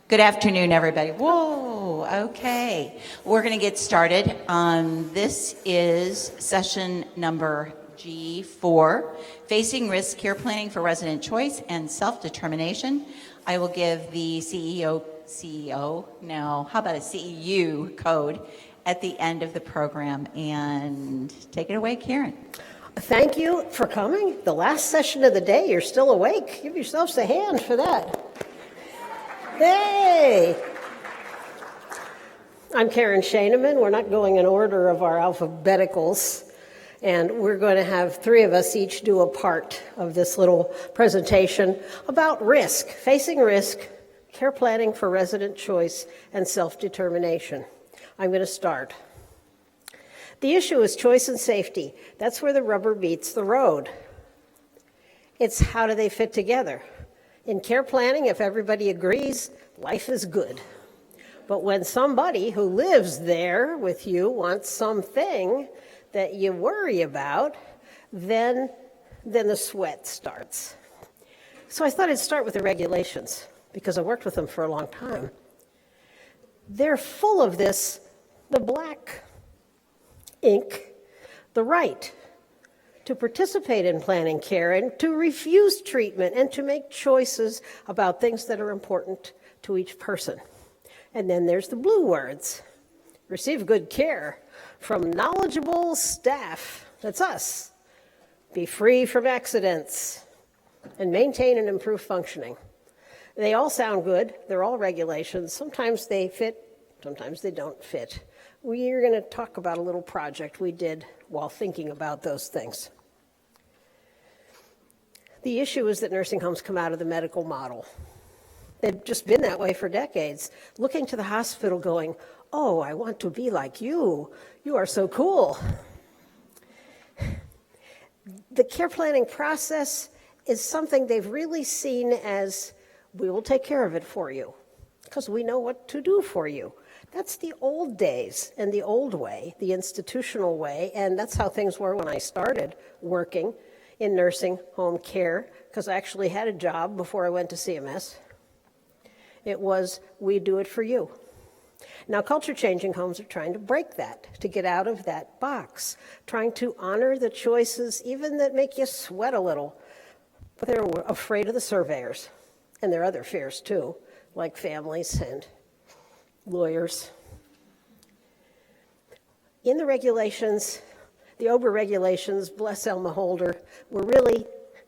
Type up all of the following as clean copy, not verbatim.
Good afternoon, everybody. Whoa, okay. We're going to get started. This is session number G4, Facing Risk, Care Planning for Resident Choice and Self-Determination. I will give the no, how about a CEU code at the end of the program. And take it away, Karen. Thank you for coming. The last session of the day, you're still awake. Give yourselves a hand for that. Hey! I'm Karen Schoeneman. We're not going in order of our alphabeticals, and we're going to have three of us each do a part of this little presentation about risk, facing risk, care planning for resident choice, and self-determination. I'm going to start. The issue is choice and safety. That's where the rubber meets the road. It's how do they fit together? In care planning, if everybody agrees, life is good. But when somebody who lives there with you wants something that you worry about, then the sweat starts. So I thought I'd start with the regulations, because I worked with them for a long time. They're full of this, the black ink, the right to participate in planning care and to refuse treatment and to make choices about things that are important to each person. And then there's the blue words. Receive good care from knowledgeable staff. That's us. Be free from accidents and maintain and improve functioning. They all sound good. They're all regulations. Sometimes they fit, sometimes they don't fit. We're going to talk about a little project we did while thinking about those things. The issue is that nursing homes come out of the medical model. They've just been that way for decades, looking to the hospital going, oh, I want to be like you. You are so cool. The care planning process is something they've really seen as, we will take care of it for you, because we know what to do for you. That's the old days and the old way, the institutional way, and that's how things were when I started working in nursing home care, because I actually had a job before I went to CMS. It was, we do it for you. Now, culture-changing homes are trying to break that, to get out of that box, trying to honor the choices, even that make you sweat a little. But they're afraid of the surveyors, and there are other fears too, like families and lawyers. In the regulations, the OBRA regulations, bless Elma Holder, were really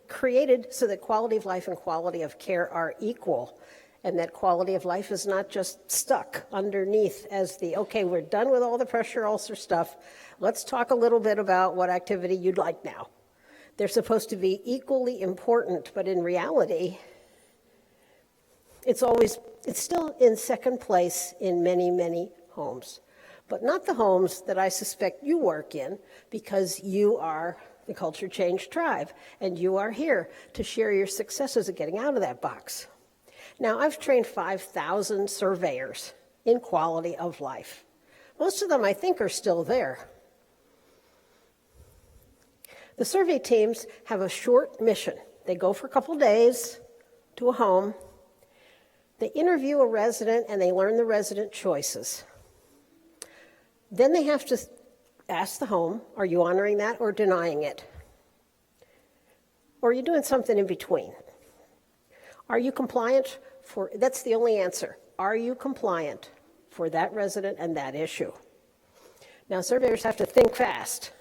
created so that quality of life and quality of care are equal, and that quality of life is not just stuck underneath as the, okay, we're done with all the pressure ulcer stuff, let's talk a little bit about what activity you'd like now. They're supposed to be equally important, but in reality, it's still in second place in many, many homes. But not the homes that I suspect you work in, because you are the culture change tribe, and you are here to share your successes of getting out of that box. Now, I've trained 5,000 surveyors in quality of life. Most of them, I think, are still there. The survey teams have a short mission. They go for a couple days to a home. They interview a resident, and they learn the resident choices. Then they have to ask the home, are you honoring that or denying it? Or are you doing something in between? Are you compliant for, that's the only answer. Are you compliant for that resident and that issue? Now, surveyors have to think fast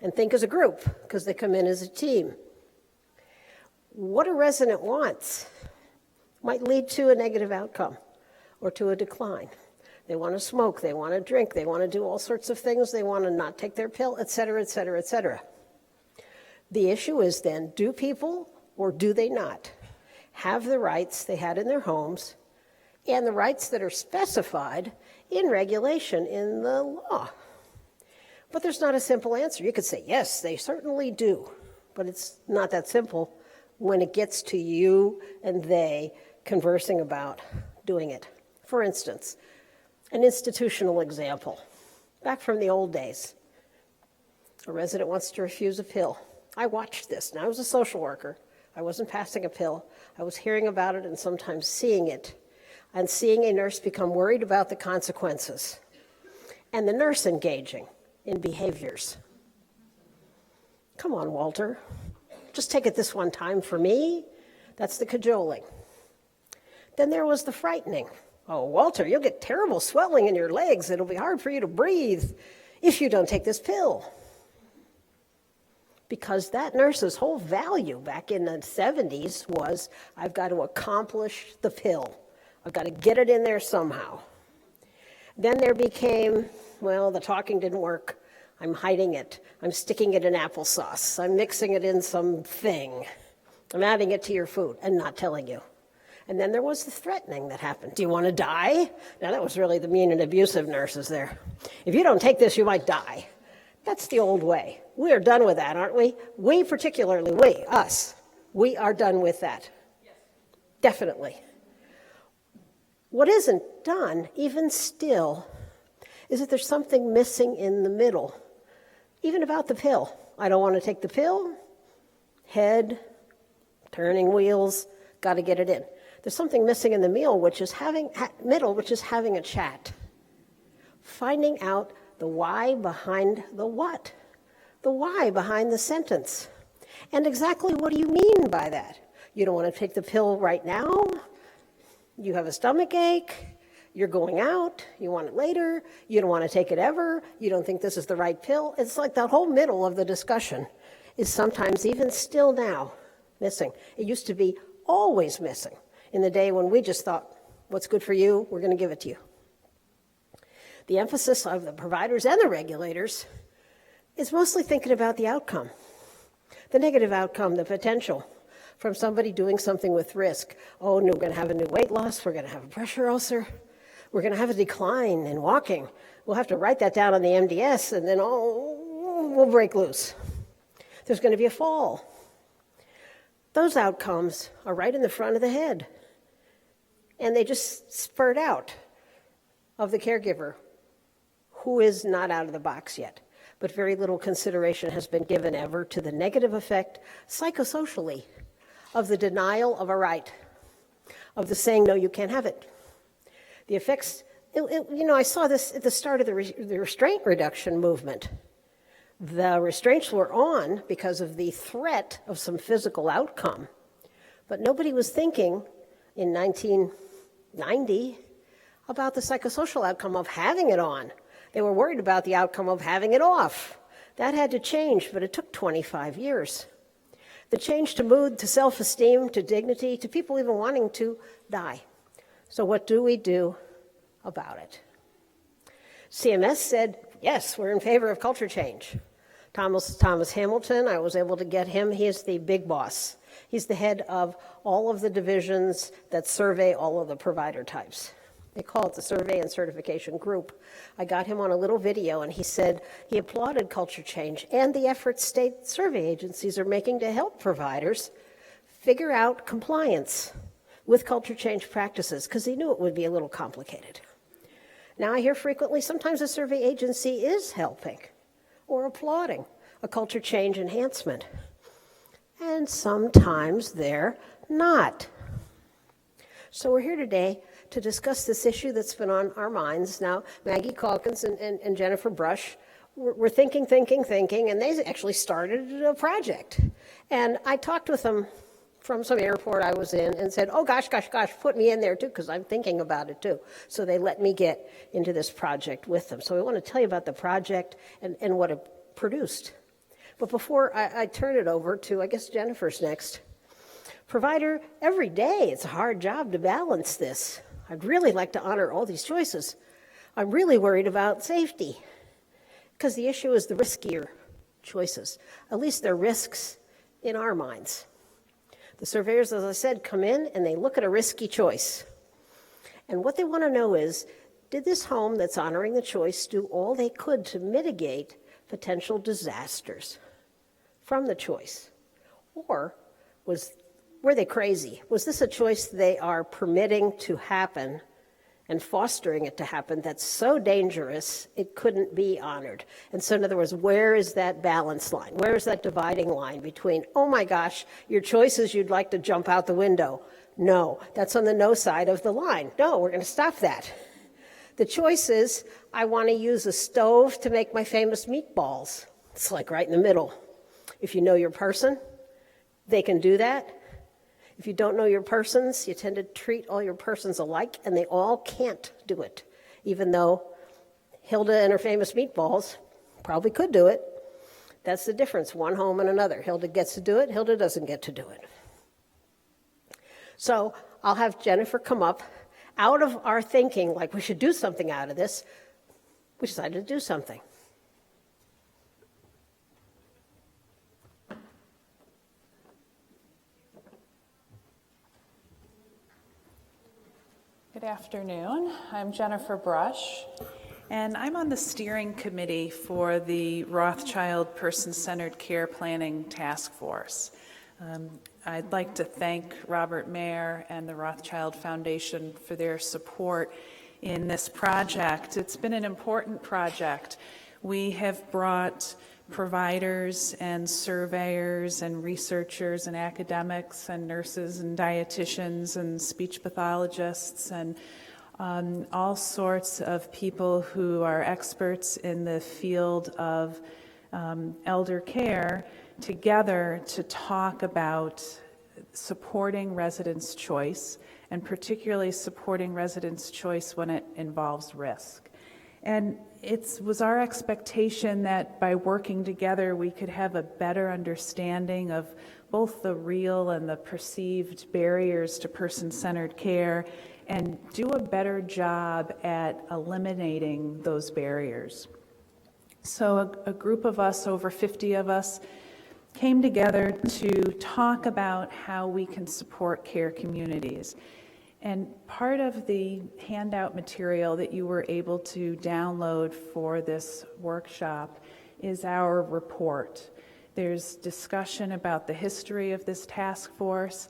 and think as a group, because they come in as a team. What a resident wants might lead to a negative outcome or to a decline. They want to smoke, they want to drink, they want to do all sorts of things, they want to not take their pill, et cetera, et cetera, et cetera. The issue is then, do people or do they not have the rights they had in their homes and the rights that are specified in regulation in the law? But there's not a simple answer. You could say, yes, they certainly do, but it's not that simple when it gets to you and they conversing about doing it. For instance, an institutional example, back from the old days. A resident wants to refuse a pill. I watched this. Now, I was a social worker. I wasn't passing a pill. I was hearing about it and sometimes seeing it. and seeing a nurse become worried about the consequences, and the nurse engaging in behaviors. Come on, Walter. Just take it this one time for me. That's the cajoling. Then there was the frightening. Oh, Walter, you'll get terrible swelling in your legs. It'll be hard for you to breathe if you don't take this pill. Because that nurse's whole value back in the 70s was, I've got to accomplish the pill. I've got to get it in there somehow. Then there became, well, the talking didn't work. I'm hiding it. I'm sticking it in applesauce. I'm mixing it in something. I'm adding it to your food and not telling you. And then there was the threatening that happened. Do you want to die? Now, that was really the mean and abusive nurses there. If you don't take this, you might die. That's the old way. We are done with that, aren't we? We particularly, us, we are done with that. Yes. Definitely. What isn't done, even still, is that there's something missing in the middle. Even about the pill. I don't want to take the pill. Head, turning wheels, got to get it in. There's something missing in the middle, which is having a chat. Finding out the why behind the what. The why behind the sentence. And exactly what do you mean by that? You don't want to take the pill right now? You have a stomach ache? You're going out, you want it later, you don't want to take it ever, you don't think this is the right pill. It's like that whole middle of the discussion is sometimes, even still now, missing. It used to be always missing in the day when we just thought, what's good for you, we're going to give it to you. The emphasis of the providers and the regulators is mostly thinking about the outcome, the negative outcome, the potential from somebody doing something with risk. Oh, no, we're going to have a new weight loss, we're going to have a pressure ulcer. We're going to have a decline in walking. We'll have to write that down on the MDS, and then, we'll break loose. There's going to be a fall. Those outcomes are right in the front of the head, and they just spurt out of the caregiver, who is not out of the box yet. But very little consideration has been given ever to the negative effect, psychosocially, of the denial of a right, of the saying, no, you can't have it. The effects, I saw this at the start of the restraint reduction movement. The restraints were on because of the threat of some physical outcome. But nobody was thinking in 1990 about the psychosocial outcome of having it on. They were worried about the outcome of having it off. That had to change, but it took 25 years. The change to mood, to self-esteem, to dignity, to people even wanting to die. So what do we do about it? CMS said, yes, we're in favor of culture change. Thomas Hamilton, I was able to get him. He is the big boss. He's the head of all of the divisions that survey all of the provider types. They call it the Survey and Certification Group. I got him on a little video, and he said he applauded culture change and the efforts state survey agencies are making to help providers figure out compliance with culture change practices, because he knew it would be a little complicated. Now I hear frequently sometimes a survey agency is helping or applauding a culture change enhancement, and sometimes they're not. So we're here today to discuss this issue that's been on our minds. Now, Maggie Calkins and Jennifer Brush were thinking, and they actually started a project. And I talked with them from some airport I was in and said, oh, gosh, put me in there too, because I'm thinking about it too. So they let me get into this project with them. So I want to tell you about the project and what it produced. But before I turn it over to, I guess Jennifer's next. Provider, every day it's a hard job to balance this. I'd really like to honor all these choices. I'm really worried about safety, because the issue is the riskier choices. At least they're risks in our minds. The surveyors, as I said, come in and they look at a risky choice. And what they want to know is, did this home that's honoring the choice do all they could to mitigate potential disasters from the choice? Or were they crazy? Was this a choice they are permitting to happen and fostering it to happen that's so dangerous it couldn't be honored? And so in other words, where is that balance line? Where is that dividing line between, oh my gosh, your choice is you'd like to jump out the window, No, that's on the no side of the line. No, we're going to stop that. The choice is, I want to use a stove to make my famous meatballs. It's like right in the middle. If you know your person, they can do that. If you don't know your persons, you tend to treat all your persons alike, and they all can't do it, even though Hilda and her famous meatballs probably could do it. That's the difference, one home and another. Hilda gets to do it, Hilda doesn't get to do it. So I'll have Jennifer come up. Out of our thinking, like we should do something out of this, we decided to do something. Good afternoon. I'm Jennifer Brush, and I'm on the steering committee for the Rothschild Person-Centered Care Planning Task Force. I'd like to thank Robert Mayer and the Rothschild Foundation for their support in this project. It's been an important project. We have brought providers and surveyors and researchers and academics and nurses and dietitians and speech pathologists and all sorts of people who are experts in the field of elder care together to talk about supporting residents' choice, and particularly supporting residents' choice when it involves risk. And it was our expectation that by working together we could have a better understanding of both the real and the perceived barriers to person-centered care and do a better job at eliminating those barriers. So a group of us, over 50 of us, came together to talk about how we can support care communities. And part of the handout material that you were able to download for this workshop is our report. There's discussion about the history of this task force,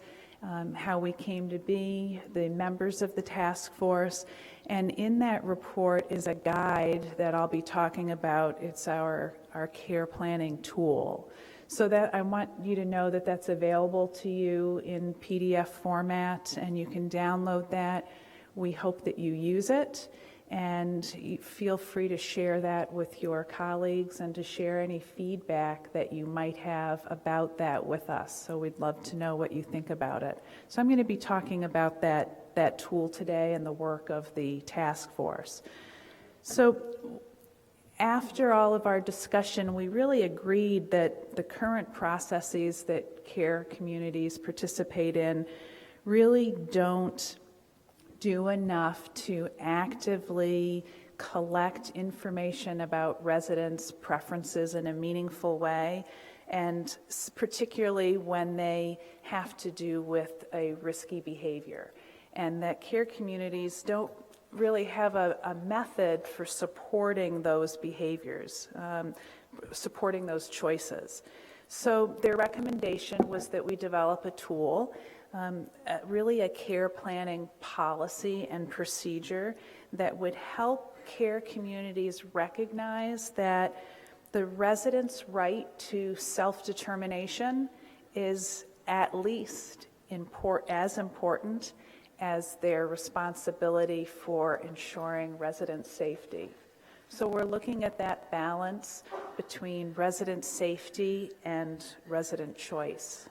how we came to be, the members of the task force, and in that report is a guide that I'll be talking about. It's our care planning tool. So that I want you to know that that's available to you in PDF format, and you can download that. We hope that you use it, and feel free to share that with your colleagues and to share any feedback that you might have about that with us. So we'd love to know what you think about it. So I'm going to be talking about that tool today and the work of the task force. So after all of our discussion, we really agreed that the current processes that care communities participate in really don't do enough to actively collect information about residents' preferences in a meaningful way, and particularly when they have to do with a risky behavior. And that care communities don't really have a method for supporting those behaviors, supporting those choices. So their recommendation was that we develop a tool, really a care planning policy and procedure that would help care communities recognize that the residents' right to self-determination is at least as important as their responsibility for ensuring resident safety. So we're looking at that balance between resident safety and resident choice.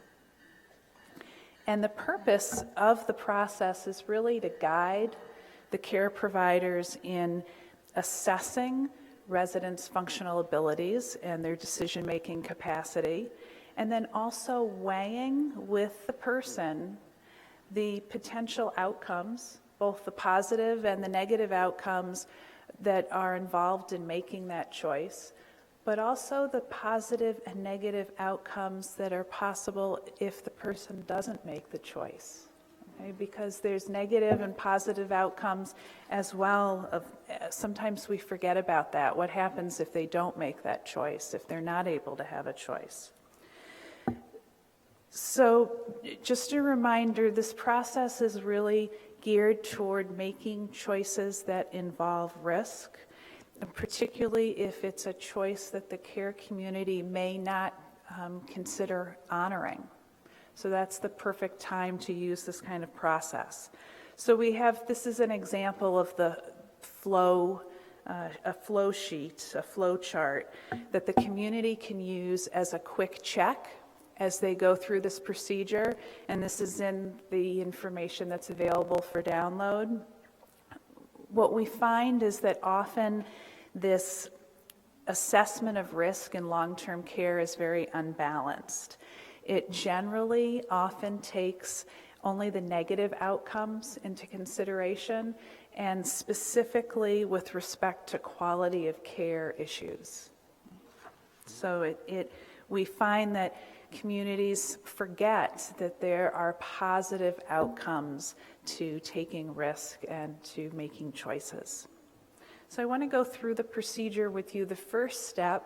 And the purpose of the process is really to guide the care providers in assessing residents' functional abilities and their decision-making capacity, and then also weighing with the person the potential outcomes, both the positive and the negative outcomes that are involved in making that choice, but also the positive and negative outcomes that are possible if the person doesn't make the choice. Okay? Because there's negative and positive outcomes as well. Sometimes we forget about that. What happens if they don't make that choice, if they're not able to have a choice? So just a reminder, this process is really geared toward making choices that involve risk, and particularly if it's a choice that the care community may not consider honoring. So that's the perfect time to use this kind of process. So this is an example of the flow, a flow sheet, a flow chart that the community can use as a quick check as they go through this procedure. And this is in the information that's available for download. What we find is that often this assessment of risk in long-term care is very unbalanced. It generally often takes only the negative outcomes into consideration, and specifically with respect to quality of care issues. So we find that communities forget that there are positive outcomes to taking risk and to making choices. So I want to go through the procedure with you. The first step,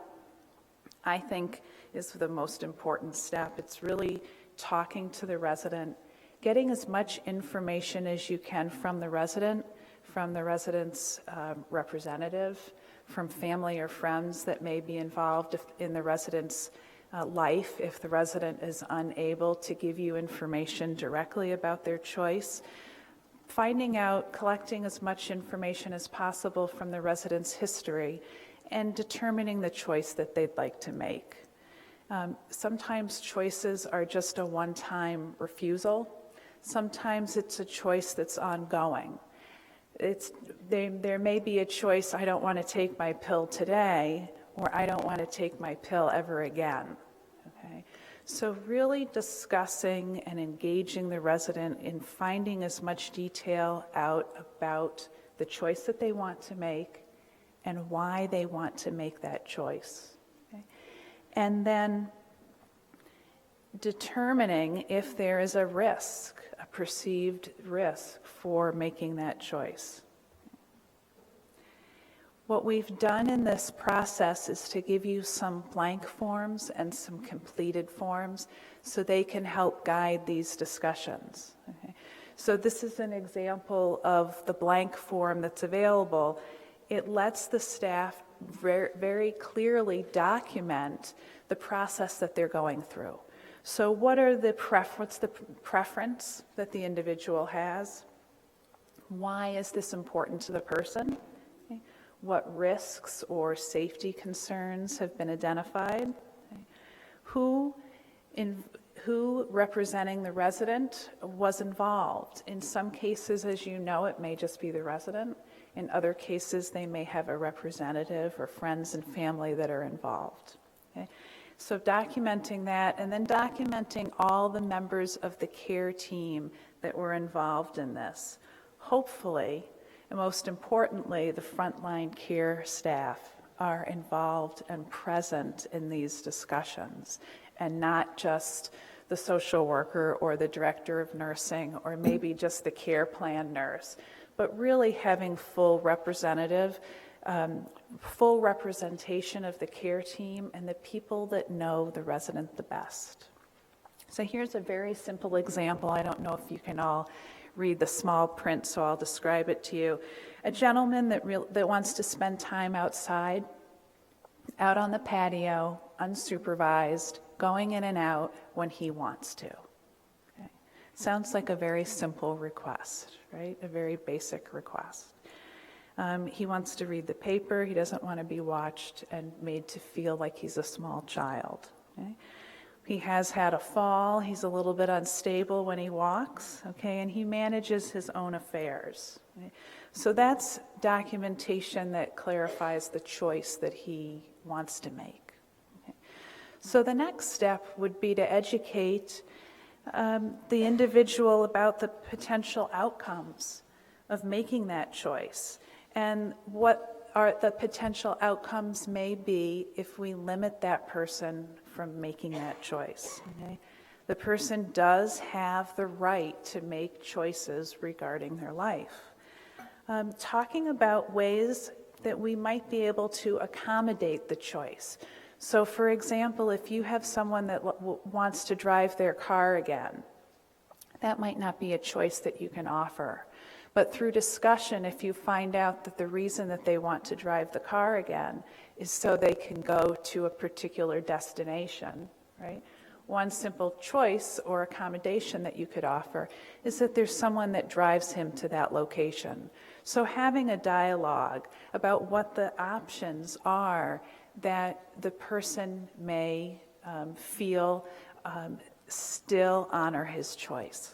I think, is the most important step. It's really talking to the resident, getting as much information as you can from the resident's representative, from family or friends that may be involved in the resident's life if the resident is unable to give you information directly about their choice. Collecting as much information as possible from the resident's history and determining the choice that they'd like to make. Sometimes choices are just a one-time refusal. Sometimes it's a choice that's ongoing. There may be a choice, I don't want to take my pill today, or I don't want to take my pill ever again. Okay? So really discussing and engaging the resident in finding as much detail out about the choice that they want to make and why they want to make that choice. Okay? And then determining if there is a risk, a perceived risk for making that choice. What we've done in this process is to give you some blank forms and some completed forms so they can help guide these discussions. Okay? So this is an example of the blank form that's available. It lets the staff very clearly document the process that they're going through. So what's the preference that the individual has? Why is this important to the person? Okay. What risks or safety concerns have been identified? Okay. Who representing the resident was involved? In some cases, as you know, it may just be the resident. In other cases, they may have a representative or friends and family that are involved. Okay. So documenting that, and then documenting all the members of the care team that were involved in this. Hopefully, and most importantly, the frontline care staff are involved and present in these discussions, and not just the social worker or the director of nursing or maybe just the care plan nurse, but really having full representation of the care team and the people that know the resident the best. So here's a very simple example. I don't know if you can all read the small print, so I'll describe it to you. A gentleman that wants to spend time outside, out on the patio, unsupervised, going in and out when he wants to. Okay. Sounds like a very simple request, right? A very basic request. He wants to read the paper. He doesn't want to be watched and made to feel like he's a small child. Okay? He has had a fall. He's a little bit unstable when he walks, okay, and he manages his own affairs. Okay? So that's documentation that clarifies the choice that he wants to make. Okay? So the next step would be to educate the individual about the potential outcomes of making that choice and what are the potential outcomes may be if we limit that person from making that choice. Okay? The person does have the right to make choices regarding their life. Talking about ways that we might be able to accommodate the choice. So for example, if you have someone that wants to drive their car again, that might not be a choice that you can offer. But through discussion, if you find out that the reason that they want to drive the car again is so they can go to a particular destination, right? one simple choice or accommodation that you could offer is that there's someone that drives him to that location. So having a dialogue about what the options are that the person may feel still honor his choice.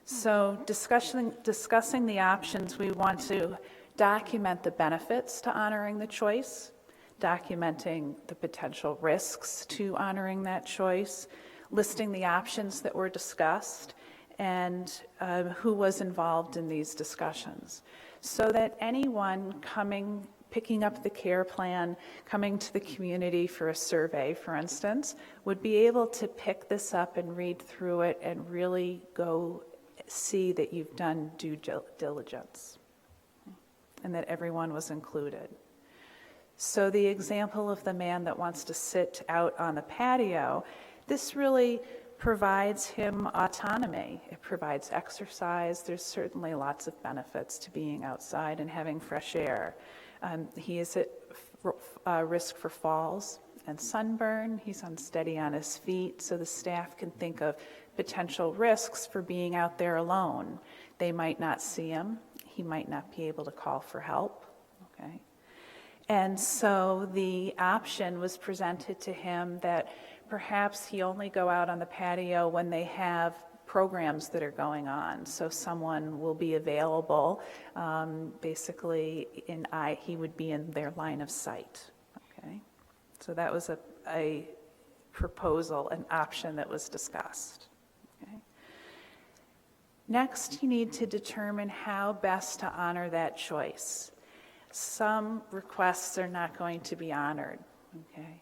So discussing the options, we want to document the benefits to honoring the choice, documenting the potential risks to honoring that choice, listing the options that were discussed, and who was involved in these discussions, so that anyone picking up the care plan, coming to the community for a survey, for instance, would be able to pick this up and read through it and really go see that you've done due diligence and that everyone was included. So the example of the man that wants to sit out on the patio, this really provides him autonomy. It provides exercise. There's certainly lots of benefits to being outside and having fresh air. He is at risk for falls and sunburn. He's unsteady on his feet, so the staff can think of potential risks for being out there alone. They might not see him. He might not be able to call for help. Okay. And so the option was presented to him that perhaps he only go out on the patio when they have programs that are going on. So someone will be available, basically he would be in their line of sight. Okay. So that was a proposal, an option that was discussed. Okay. Next, you need to determine how best to honor that choice. Some requests are not going to be honored, okay?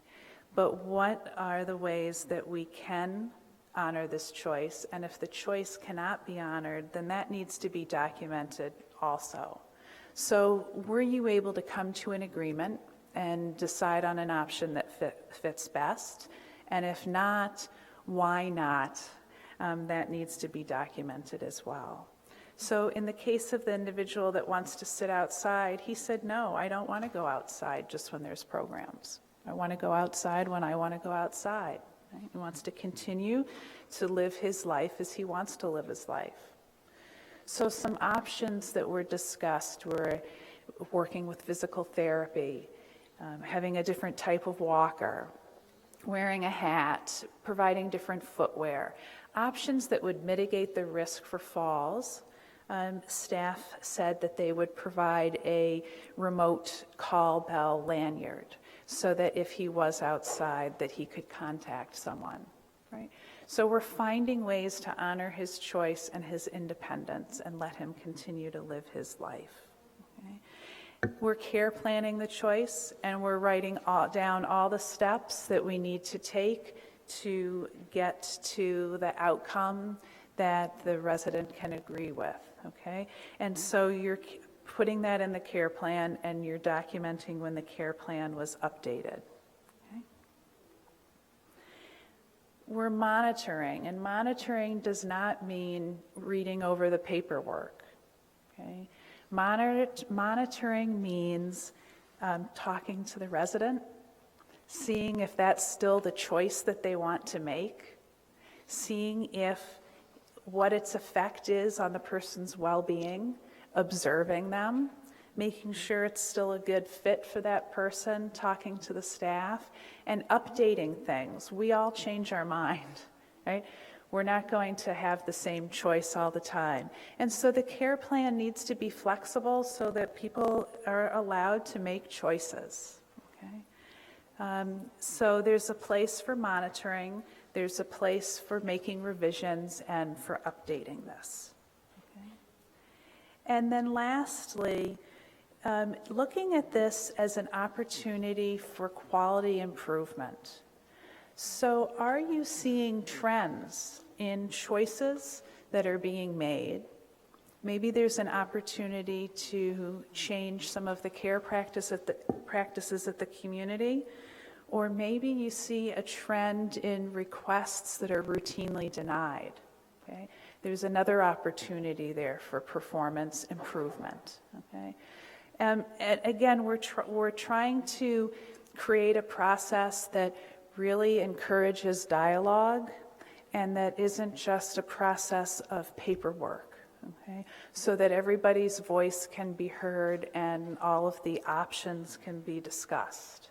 But what are the ways that we can honor this choice? And if the choice cannot be honored, then that needs to be documented also. So were you able to come to an agreement and decide on an option that fits best? And if not, why not? That needs to be documented as well. So in the case of the individual that wants to sit outside, he said, no, I don't want to go outside just when there's programs. I want to go outside when I want to go outside. Right? He wants to continue to live his life as he wants to live his life. So some options that were discussed were working with physical therapy, having a different type of walker, wearing a hat, providing different footwear, options that would mitigate the risk for falls. Staff said that they would provide a remote call bell lanyard so that if he was outside that he could contact someone, right? So we're finding ways to honor his choice and his independence and let him continue to live his life. Okay? We're care planning the choice, and we're writing down all the steps that we need to take to get to the outcome that the resident can agree with, okay? And so you're putting that in the care plan, and you're documenting when the care plan was updated, okay? We're monitoring, and monitoring does not mean reading over the paperwork, okay? Monitoring means talking to the resident, seeing if that's still the choice that they want to make, seeing if what its effect is on the person's well-being, observing them, making sure it's still a good fit for that person, talking to the staff, and updating things. We all change our mind, right? We're not going to have the same choice all the time. And so the care plan needs to be flexible so that people are allowed to make choices, okay? So there's a place for monitoring, there's a place for making revisions and for updating this. Okay? And then lastly, looking at this as an opportunity for quality improvement. So are you seeing trends in choices that are being made? Maybe there's an opportunity to change some of the care practices at the community. Or maybe you see a trend in requests that are routinely denied. Okay? There's another opportunity there for performance improvement. Okay? And again, we're trying to create a process that really encourages dialogue and that isn't just a process of paperwork, okay? So that everybody's voice can be heard and all of the options can be discussed.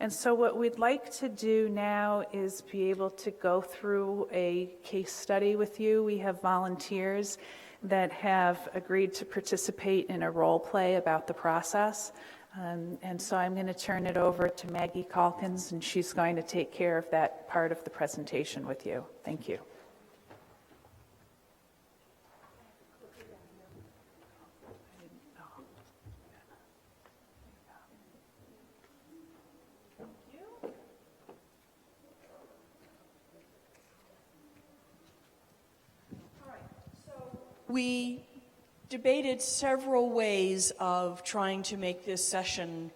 And so what we'd like to do now is be able to go through a case study with you. We have volunteers that have agreed to participate in a role play about the process. And so I'm going to turn it over to Maggie Calkins, and she's going to take care of that part of the presentation with you. Thank you. We debated several ways of trying to make this session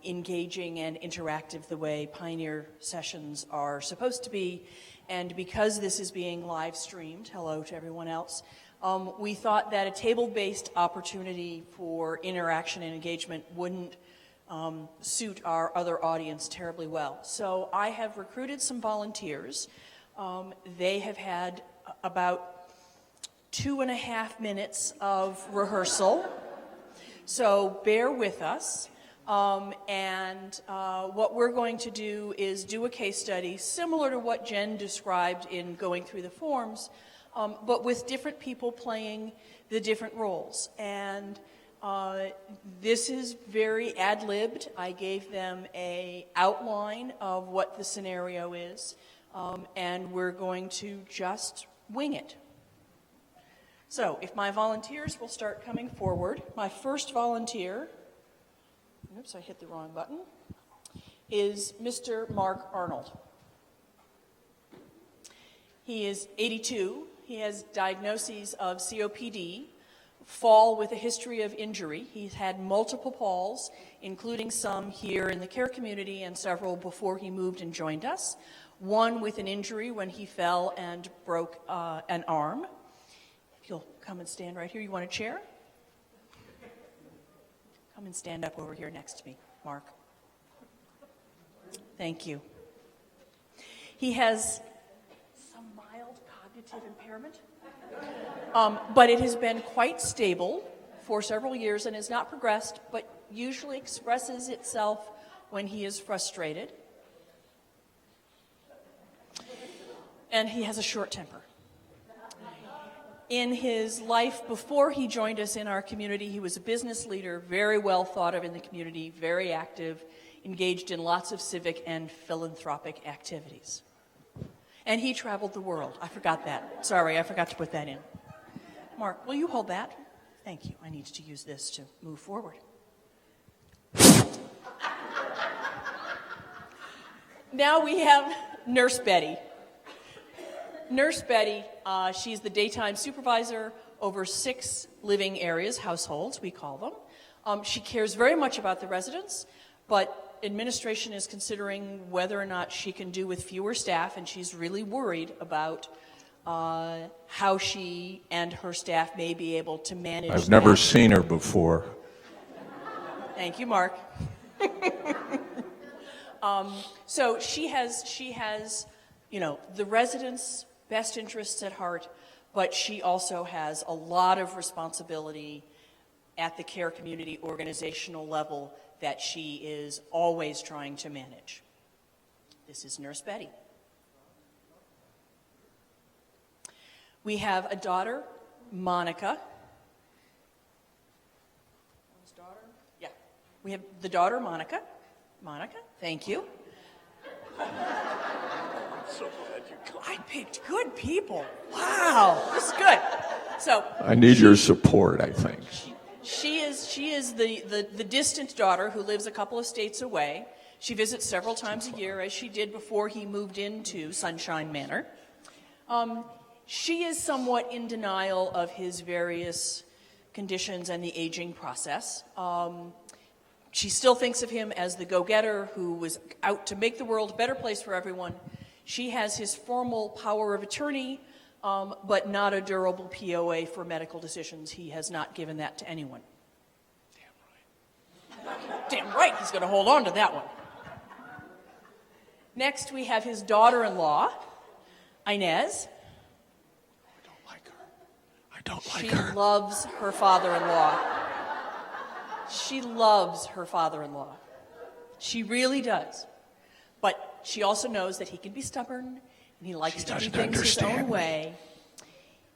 engaging and interactive the way Pioneer sessions are supposed to be. And because this is being live streamed, hello to everyone else, we thought that a table-based opportunity for interaction and engagement wouldn't suit our other audience terribly well. So I have recruited some volunteers. They have had about 2.5 minutes of rehearsal, so bear with us. What we're going to do is do a case study similar to what Jen described in going through the forms, but with different people playing the different roles. And this is very ad-libbed. I gave them an outline of what the scenario is, and we're going to just wing it. So if my volunteers will start coming forward, my first volunteer, oops, I hit the wrong button, is Mr. Mark Arnold. He is 82. He has diagnoses of COPD, fall with a history of injury. He's had multiple falls, including some here in the care community and several before he moved and joined us. One with an injury when he fell and broke an arm. You'll come and stand right here. You want a chair? Come and stand up over here next to me, Mark. Thank you. He has some mild cognitive impairment, but it has been quite stable for several years and has not progressed, but usually expresses itself when he is frustrated. And he has a short temper. In his life before he joined us in our community, he was a business leader, very well thought of in the community, very active, engaged in lots of civic and philanthropic activities. And he traveled the world. I forgot that. Sorry, I forgot to put that in. Mark, will you hold that? Thank you. I need to use this to move forward. Now we have Nurse Betty. Nurse Betty, she's the daytime supervisor over 6 living areas, households, we call them. She cares very much about the residents, but administration is considering whether or not she can do with fewer staff, and she's really worried about how she and her staff may be able to manage I've never seen her before. Thank you, Mark. So she has, you know, the residents' best interests at heart, but she also has a lot of responsibility at the care community organizational level that she is always trying to manage. This is Nurse Betty. We have a daughter, Monica. Yeah. We have the daughter, Monica. Monica, thank you. So glad you called. I picked good people. Wow, this is good. So I need your support, I think. She is the distant daughter who lives a couple of states away. She visits several times a year, as she did before he moved into Sunshine Manor. She is somewhat in denial of his various conditions and the aging process. She still thinks of him as the go-getter who was out to make the world a better place for everyone. She has his formal power of attorney, but not a durable POA for medical decisions. He has not given that to anyone. Damn right he's going to hold on to that one. Next, we have his daughter-in-law, Inez. I don't like her. I don't like She her. loves her father-in-law. She loves her father-in-law. She really does. But she also knows that he can be stubborn and he likes to do doesn't things his own understand me. way.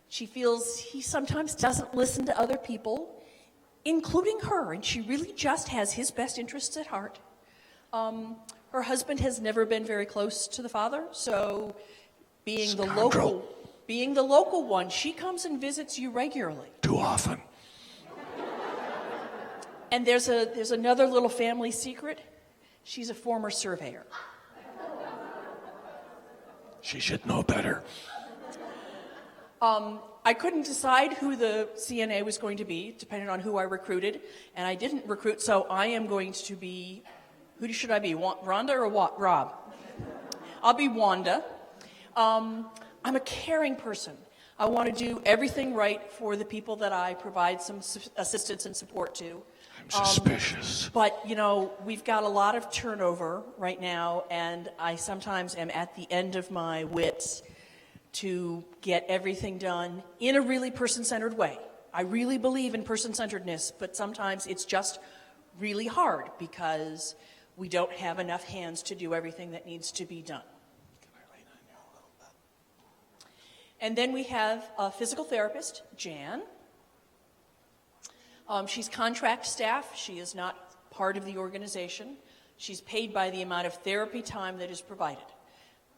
She feels he sometimes doesn't listen to other people, including her, and she really just has his best interests at heart. Her husband has never been very close to the father, so being the local one, she comes and visits you regularly. Too often. And there's another little family secret. She's a former surveyor. She should know better. I couldn't decide who the CNA was going to be, depending on who I recruited, and I didn't recruit, so I am going to be, who should I be, Rhonda or Rob? I'll be Wanda. I'm a caring person. I want to do everything right for the people that I provide some assistance and support to. I'm suspicious. But, you know, we've got a lot of turnover right now, and I sometimes am at the end of my wits to get everything done in a really person-centered way. I really believe in person-centeredness, but sometimes it's just really hard because we don't have enough hands to do everything that needs to be done. And then we have a physical therapist, Jan. She's contract staff. She is not part of the organization. She's paid by the amount of therapy time that is provided.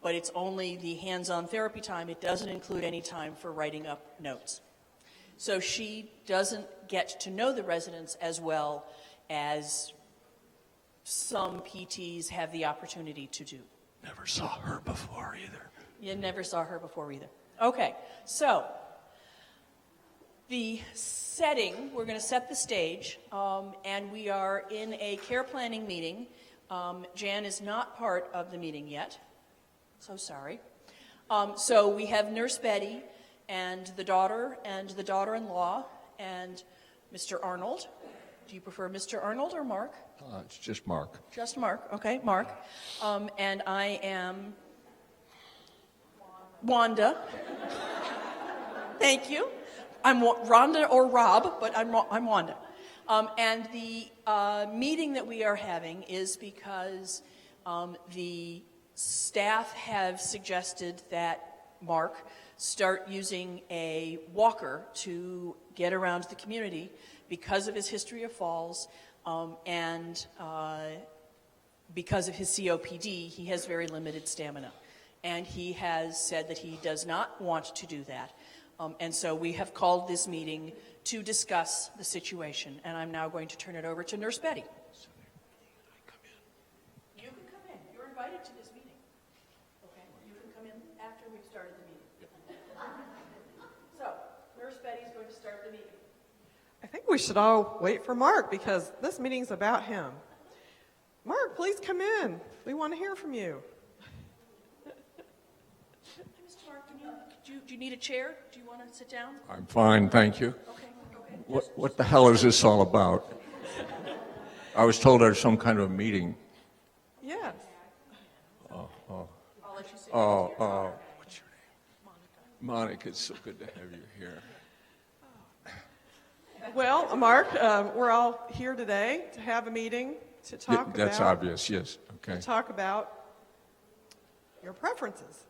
But it's only the hands-on therapy time. It doesn't include any time for writing up notes. So she doesn't get to know the residents as well as some PTs have the opportunity to do. Never saw her before either. You never saw her before either. Okay, so the setting, we're going to set the stage, and we are in a care planning meeting. Jan is not part of the meeting yet. So sorry. So we have Nurse Betty and the daughter-in-law and Mr. Arnold. Do you prefer Mr. Arnold or Mark? It's just Mark. Just Mark. Okay, Mark. And I am Wanda. Thank you. I'm Rhonda or Rob, but I'm Wanda. And the meeting that we are having is because the staff have suggested that Mark start using a walker to get around the community because of his history of falls and because of his COPD. He has very limited stamina. And he has said that he does not want to do that. And so we have called this meeting to discuss the situation. And I'm now going to turn it over to Nurse Betty. You can come in. You're invited to this meeting. Okay? You can come in after we've started the meeting. So, Nurse Betty's going to start the meeting. I think we should all wait for Mark because this meeting's about him. Mark, please come in. We want to hear from you. Mr. Mark, do you need a chair? Do you want to sit down? I'm fine, thank you. Okay. What the hell is this all about? I was told there's some kind of meeting. Yes. I'll let you sit. What's your name? Monica, it's so good to have you here. Well, Mark, we're all here today to have a meeting to talk That's about. obvious, yes. Okay. To talk about your preferences.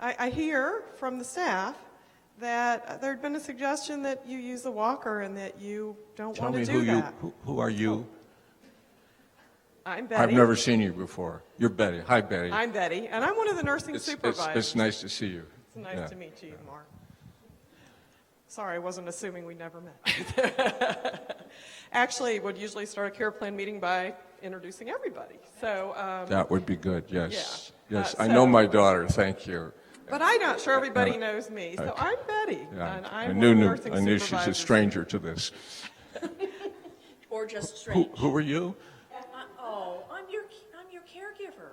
I hear from the staff that there had been a suggestion that you use a walker and that you don't Tell want me to do that. who are you? I'm Betty. I've never seen you before. You're Betty. Hi, Betty. I'm Betty, and I'm one of the nursing supervisors. It's nice to see you. It's nice Yeah. to meet you, Mark. Sorry, I wasn't assuming we never met. Actually, would usually start a care plan meeting by introducing everybody. So, That would be good, yes. Yeah. Yes, So- I know my daughter, thank you. but I'm not sure everybody knows me. So I'm Betty, Yeah, and I I'm one of the knew nursing I knew she's a supervisors. stranger to this. Or just strange. Who are you? I'm your caregiver.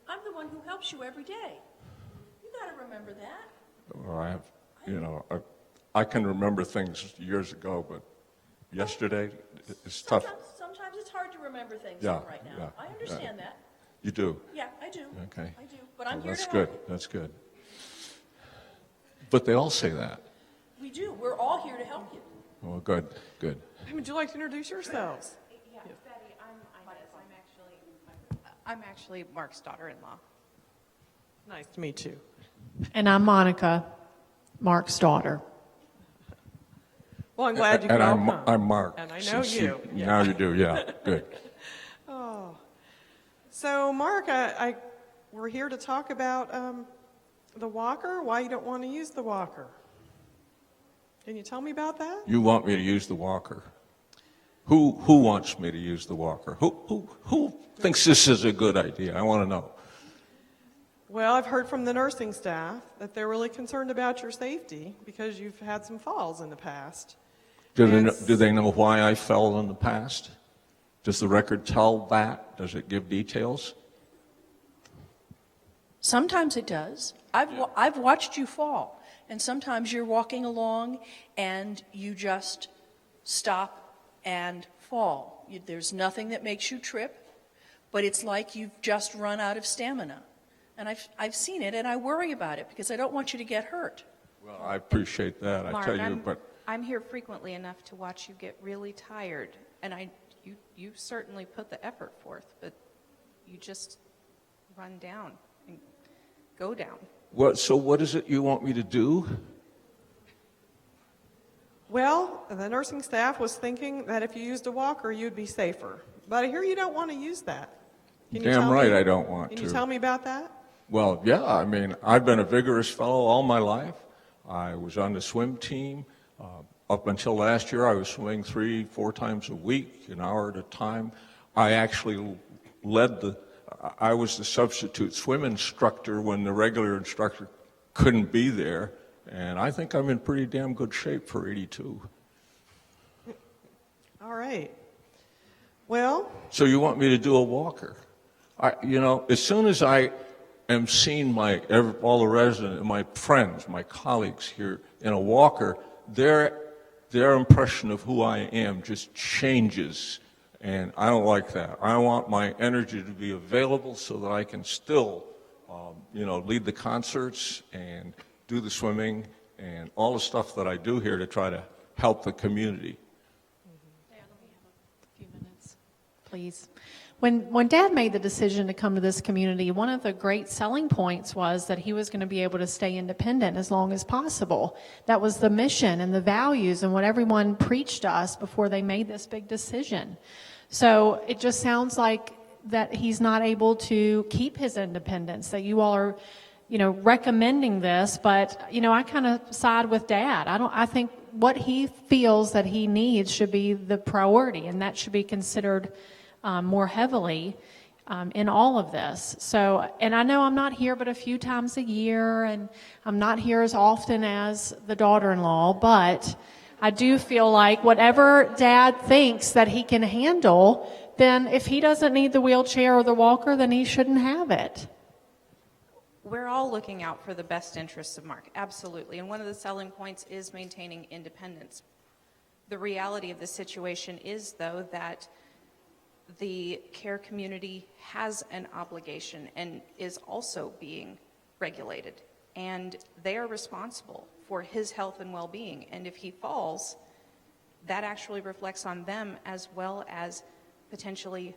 I'm the one who helps you every day. You got to remember that. Well, I can remember things years ago, but yesterday it's tough. Sometimes it's hard to remember things Yeah, right now. yeah, I understand that. You do? Yeah, I do. Okay. I do, but I'm Well, here that's to good. help. That's good. But they all say that. We do. We're all here to help you. Well, good, good. Hey, would you like to introduce yourselves? Yeah, Betty, I'm actually Mark's daughter-in-law. Nice to meet you. And I'm Monica, Mark's daughter. Well, I'm glad you could all come. I'm Mark. And I know since you. Yeah. Now you do, yeah, good. So, Mark, we're here to talk about the walker, why you don't want to use the walker. Can you tell me about that? You want me to use the walker? Who wants me to use the walker? Who thinks this is a good idea? I want to know. Well, I've heard from the nursing staff that they're really concerned about your safety because you've had some falls in the past. Do they know why I fell in the past? Does the record tell that? Does it give details? Sometimes it does. I've watched you fall, and sometimes you're walking along and you just stop and fall. There's nothing that makes you trip, but it's like you've just run out of stamina. And I've seen it, and I worry about it because I don't want you to get hurt. Well, I appreciate that. I Mark, tell you, but I'm here frequently enough to watch you get really tired, and you certainly put the effort forth, but you just run down and go down. so what is it you want me to do? Well, the nursing staff was thinking that if you used a walker, you'd be safer. But I hear you don't want to use that. Can you Damn tell right me- I don't want Can to. you tell me about that? Well, yeah, I mean, I've been a vigorous fellow all my life. I was on the swim team. Up until last year, I was swimming 3-4 times a week, an hour at a time. I actually I was the substitute swim instructor when the regular instructor couldn't be there. And I think I'm in pretty damn good shape for 82. All right. Well, So you want me to do a walker? As soon as I am seeing all the residents, my friends, my colleagues here in a walker, their impression of who I am just changes, and I don't like that. I want my energy to be available so that I can still, lead the concerts and do the swimming and all the stuff that I do here to try to help the community. Dad, let me have a few minutes, please. When Dad made the decision to come to this community, one of the great selling points was that he was going to be able to stay independent as long as possible. That was the mission and the values and what everyone preached to us before they made this big decision. So it just sounds like that he's not able to keep his independence, that you all are, recommending this, but, I kind of side with Dad. I think what he feels that he needs should be the priority, and that should be considered more heavily in all of this. So, and I know I'm not here but a few times a year, and I'm not here as often as the daughter-in-law, but I do feel like whatever Dad thinks that he can handle, then if he doesn't need the wheelchair or the walker, then he shouldn't have it. We're all looking out for the best interests of Mark, absolutely. And one of the selling points is maintaining independence. The reality of the situation is, though, that the care community has an obligation and is also being regulated. And they are responsible for his health and well-being. And if he falls, that actually reflects on them as well as potentially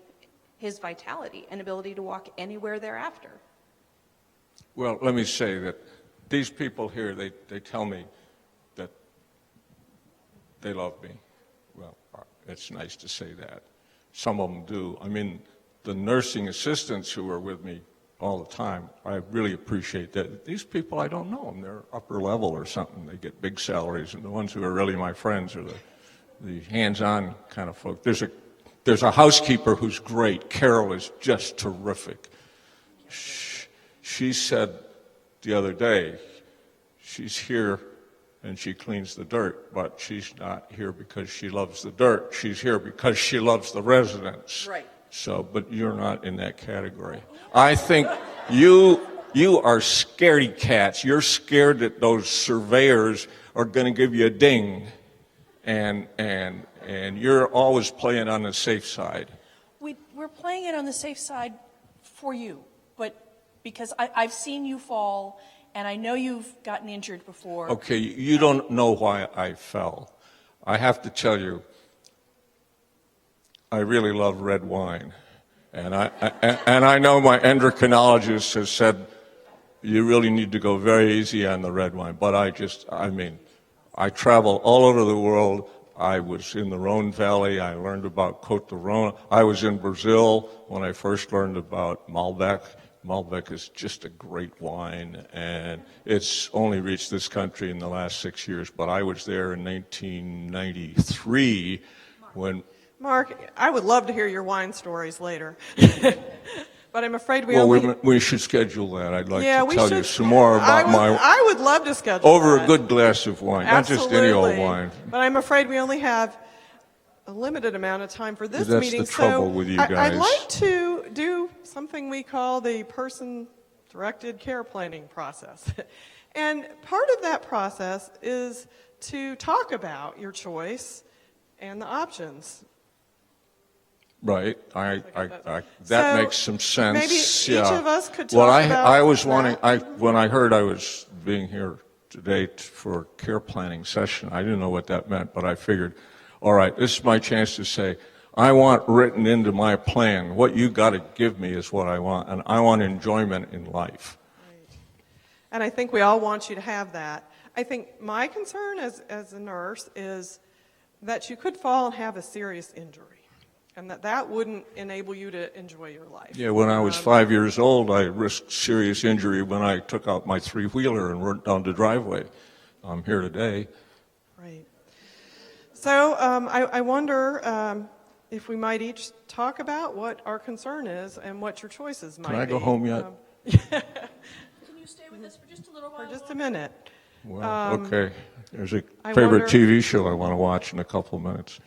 his vitality and ability to walk anywhere thereafter. Well, let me say that these people here, they tell me that they love me. Well, it's nice to say that. Some of them do. I mean, the nursing assistants who are with me all the time, I really appreciate that. These people, I don't know them. They're upper level or something. They get big salaries, and the ones who are really my friends are the hands-on kind of folk. There's a housekeeper who's great. Carol is just terrific. She said the other day, she's here and she cleans the dirt, but she's not here because she loves the dirt. She's here because she loves the residents. Right. So, but you're not in that category. I think you are scaredy cats. You're scared that those surveyors are going to give you a ding, and you're always playing on the safe side. We're playing it on the safe side for you, but because I've seen you fall, and I know you've gotten injured before. Okay, you don't know why I fell. I have to tell you, I really love red wine. And I know my endocrinologist has said, you really need to go very easy on the red wine. But I travel all over the world. I was in the Rhone Valley. I learned about Côte de Rhone. I was in Brazil when I first learned about Malbec. Malbec is just a great wine, and it's only reached this country in the last 6 years. But I was there in 1993 when... Mark, I would love to hear your wine stories later. But I'm afraid we should schedule that. I'd like to we tell should, you some more about I would love to schedule over that. a good glass of wine, Absolutely. not just any old wine. But I'm afraid we only have a limited amount of time for this That's meeting. the trouble with you guys. I'd like to do something we call the person-directed care planning process. And part of that process is to talk about your choice and the options. Right, that So, makes some sense. maybe each Yeah. of us could Well, talk about I was that. wanting. When I heard I was being here today for a care planning session, I didn't know what that meant, but I figured, all right, this is my chance to say, I want written into my plan, what you got to give me is what I want, and I want enjoyment in life. Right. And I think we all want you to have that. I think my concern as a nurse is that you could fall and have a serious injury, and that wouldn't enable you to enjoy your life. Yeah, when I was 5 years old, I risked serious injury when I took out my three-wheeler and went down the driveway. I'm here today. Right. So I wonder if we might each talk about what our concern is and what your choices might be. Can I go home yet? Can you stay with us for just a little while? For just a minute. Well, okay. There's a I favorite wonder- TV show I want to watch in a couple of minutes.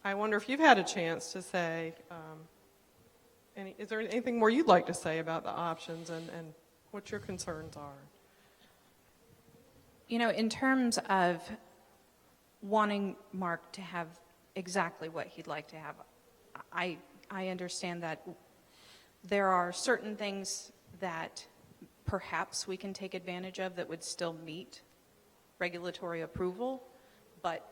I wonder if you've had a chance to say, is there anything more you'd like to say about the options and what your concerns are? You know, in terms of wanting Mark to have exactly what he'd like to have, I understand that there are certain things that perhaps we can take advantage of that would still meet regulatory approval, but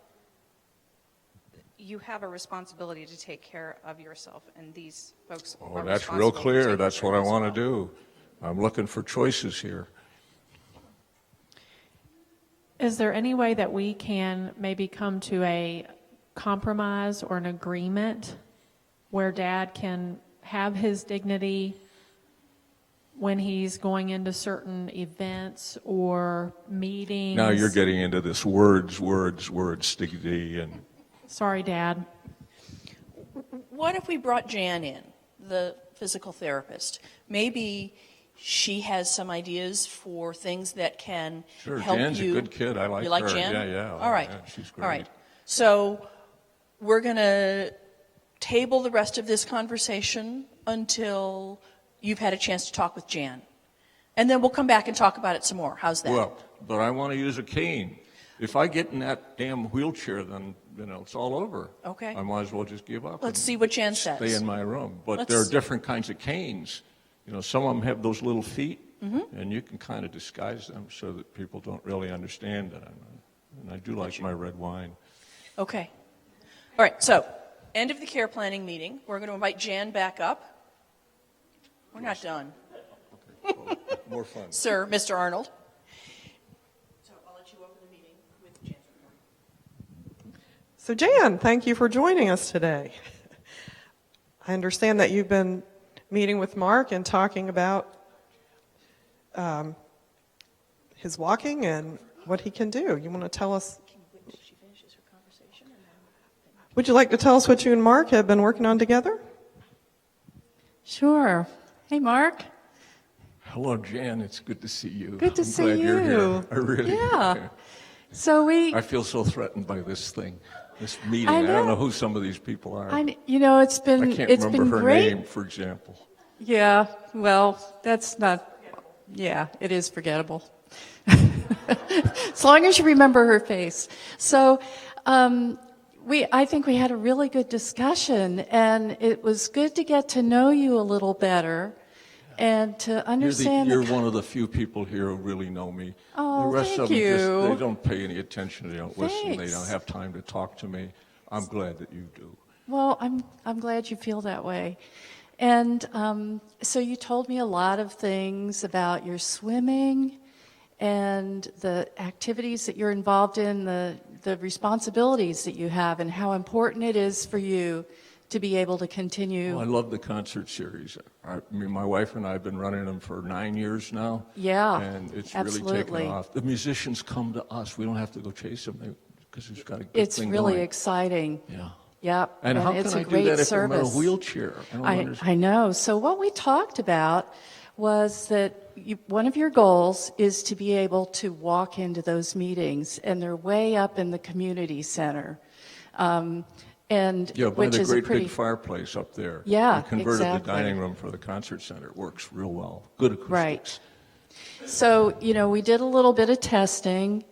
you have a responsibility to take care of yourself, and these folks Oh, are that's real responsible to clear. take That's care what I of want as to do. I'm looking for choices here. Is there any way that we can maybe come to a compromise or an agreement where Dad can have his dignity when he's going into certain events or meetings? Now you're getting into this words, dignity, and Sorry, Dad. What if we brought Jan in, the physical therapist? Maybe she has some ideas for things that can sure, help Jan's you. a good kid. I like her. You like Jan? Yeah. All right. Yeah, she's great. All right. So we're going to table the rest of this conversation until you've had a chance to talk with Jan. And then we'll come back and talk about it some more. How's that? Well, but I want to use a cane. If I get in that damn wheelchair, then it's all over. Okay. I might as well just give up. Let's and see what Jan says. Stay in my room. But Let's- there are different kinds of canes. Some of them have those little feet, Mm-hmm. and you can kind of disguise them so that people don't really understand it. And I do like my red wine. Okay. All right, so end of the care planning meeting. We're going to invite Jan back up. We're not done. More fun. Sir, Mr. Arnold. So I'll let you open the meeting with Jan's report. So Jan, thank you for joining us today. I understand that you've been meeting with Mark and talking about his walking and what he can do. You want to tell us? She finishes her conversation. Would you like to tell us what you and Mark have been working on together? Sure. Hey, Mark. Hello, Jan. It's good to see you. Good to I'm see glad you're you. here. I really Yeah. So I feel so threatened by this thing, this meeting. I don't know who some of these people are. it's been I can't it's remember been her great. name, for example. Yeah. Well, that's not. Yeah, it is forgettable. As long as you remember her face. So, I think we had a really good discussion, and it was good to get to know you a little better. and to understand You're one of the few people here who really know me. Oh, the rest thank of them you. they don't pay any attention. They don't listen. They Thanks. don't have time to talk to me. I'm glad that you do. Well, I'm glad you feel that way. And so you told me a lot of things about your swimming and the activities that you're involved in, the responsibilities that you have, and how important it is for you to be able to continue. Well, I love the concert series. I mean, my wife and I have been running them for 9 years now. Yeah, And it's absolutely. really taken off. The musicians come to us. We don't have to go chase them because we've got a good It's thing really going. exciting. Yeah. Yep. And how it's can a I do great that if service. I'm in a wheelchair? I don't understand. I know. So what we talked about was that one of your goals is to be able to walk into those meetings, and they're way up in the community center. And Yeah, by which the is great a pretty big fireplace up there. Yeah, We converted exactly. the dining room for the concert center. It works real well. Good acoustics. Right. So, we did a little bit of testing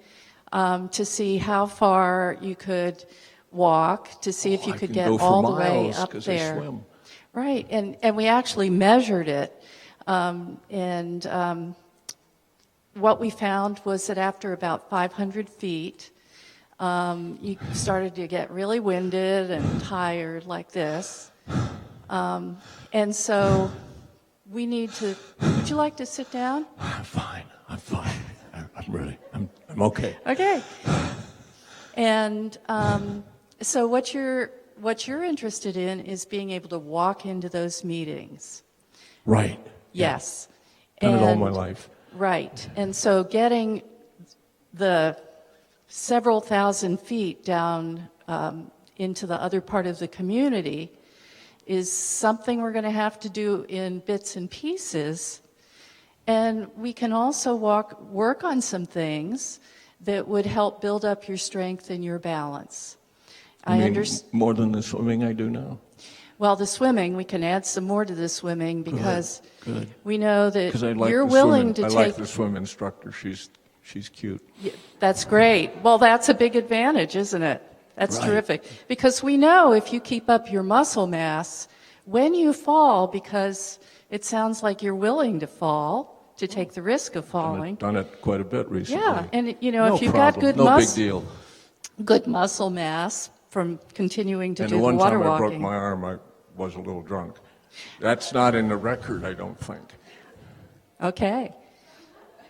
to see how far you could walk, to see if you I could can get go for all the way miles up 'cause I there. swim. Right, and we actually measured it. What we found was that after about 500 feet, you started to get really winded and tired like this. And so we need to, would you like to sit down? I'm fine. I'm ready. I'm okay. Okay. And so what you're interested in is being able to walk into those meetings. Right. Yes. Done it all And- my life. Right. And so getting the several thousand feet down into the other part of the community is something we're going to have to do in bits and pieces. And we can also work on some things that would help build up your strength and your balance. I mean, more than the swimming I do now? Well, the swimming, we can add some more to the swimming because Good. we know that Because I like you're the willing swim. to I take. like the swim instructor. She's cute. Yeah, that's great. Well, that's a big advantage, isn't it? That's Right. terrific. Because we know if you keep up your muscle mass, when you fall, because it sounds like you're willing to fall, to take the risk of falling. Done it quite a bit recently. Yeah, and No if you've got problem. good No big deal. good muscle mass from continuing to And do the the one water time I walking. broke my arm, I was a little drunk. That's not in the record, I don't think. Okay.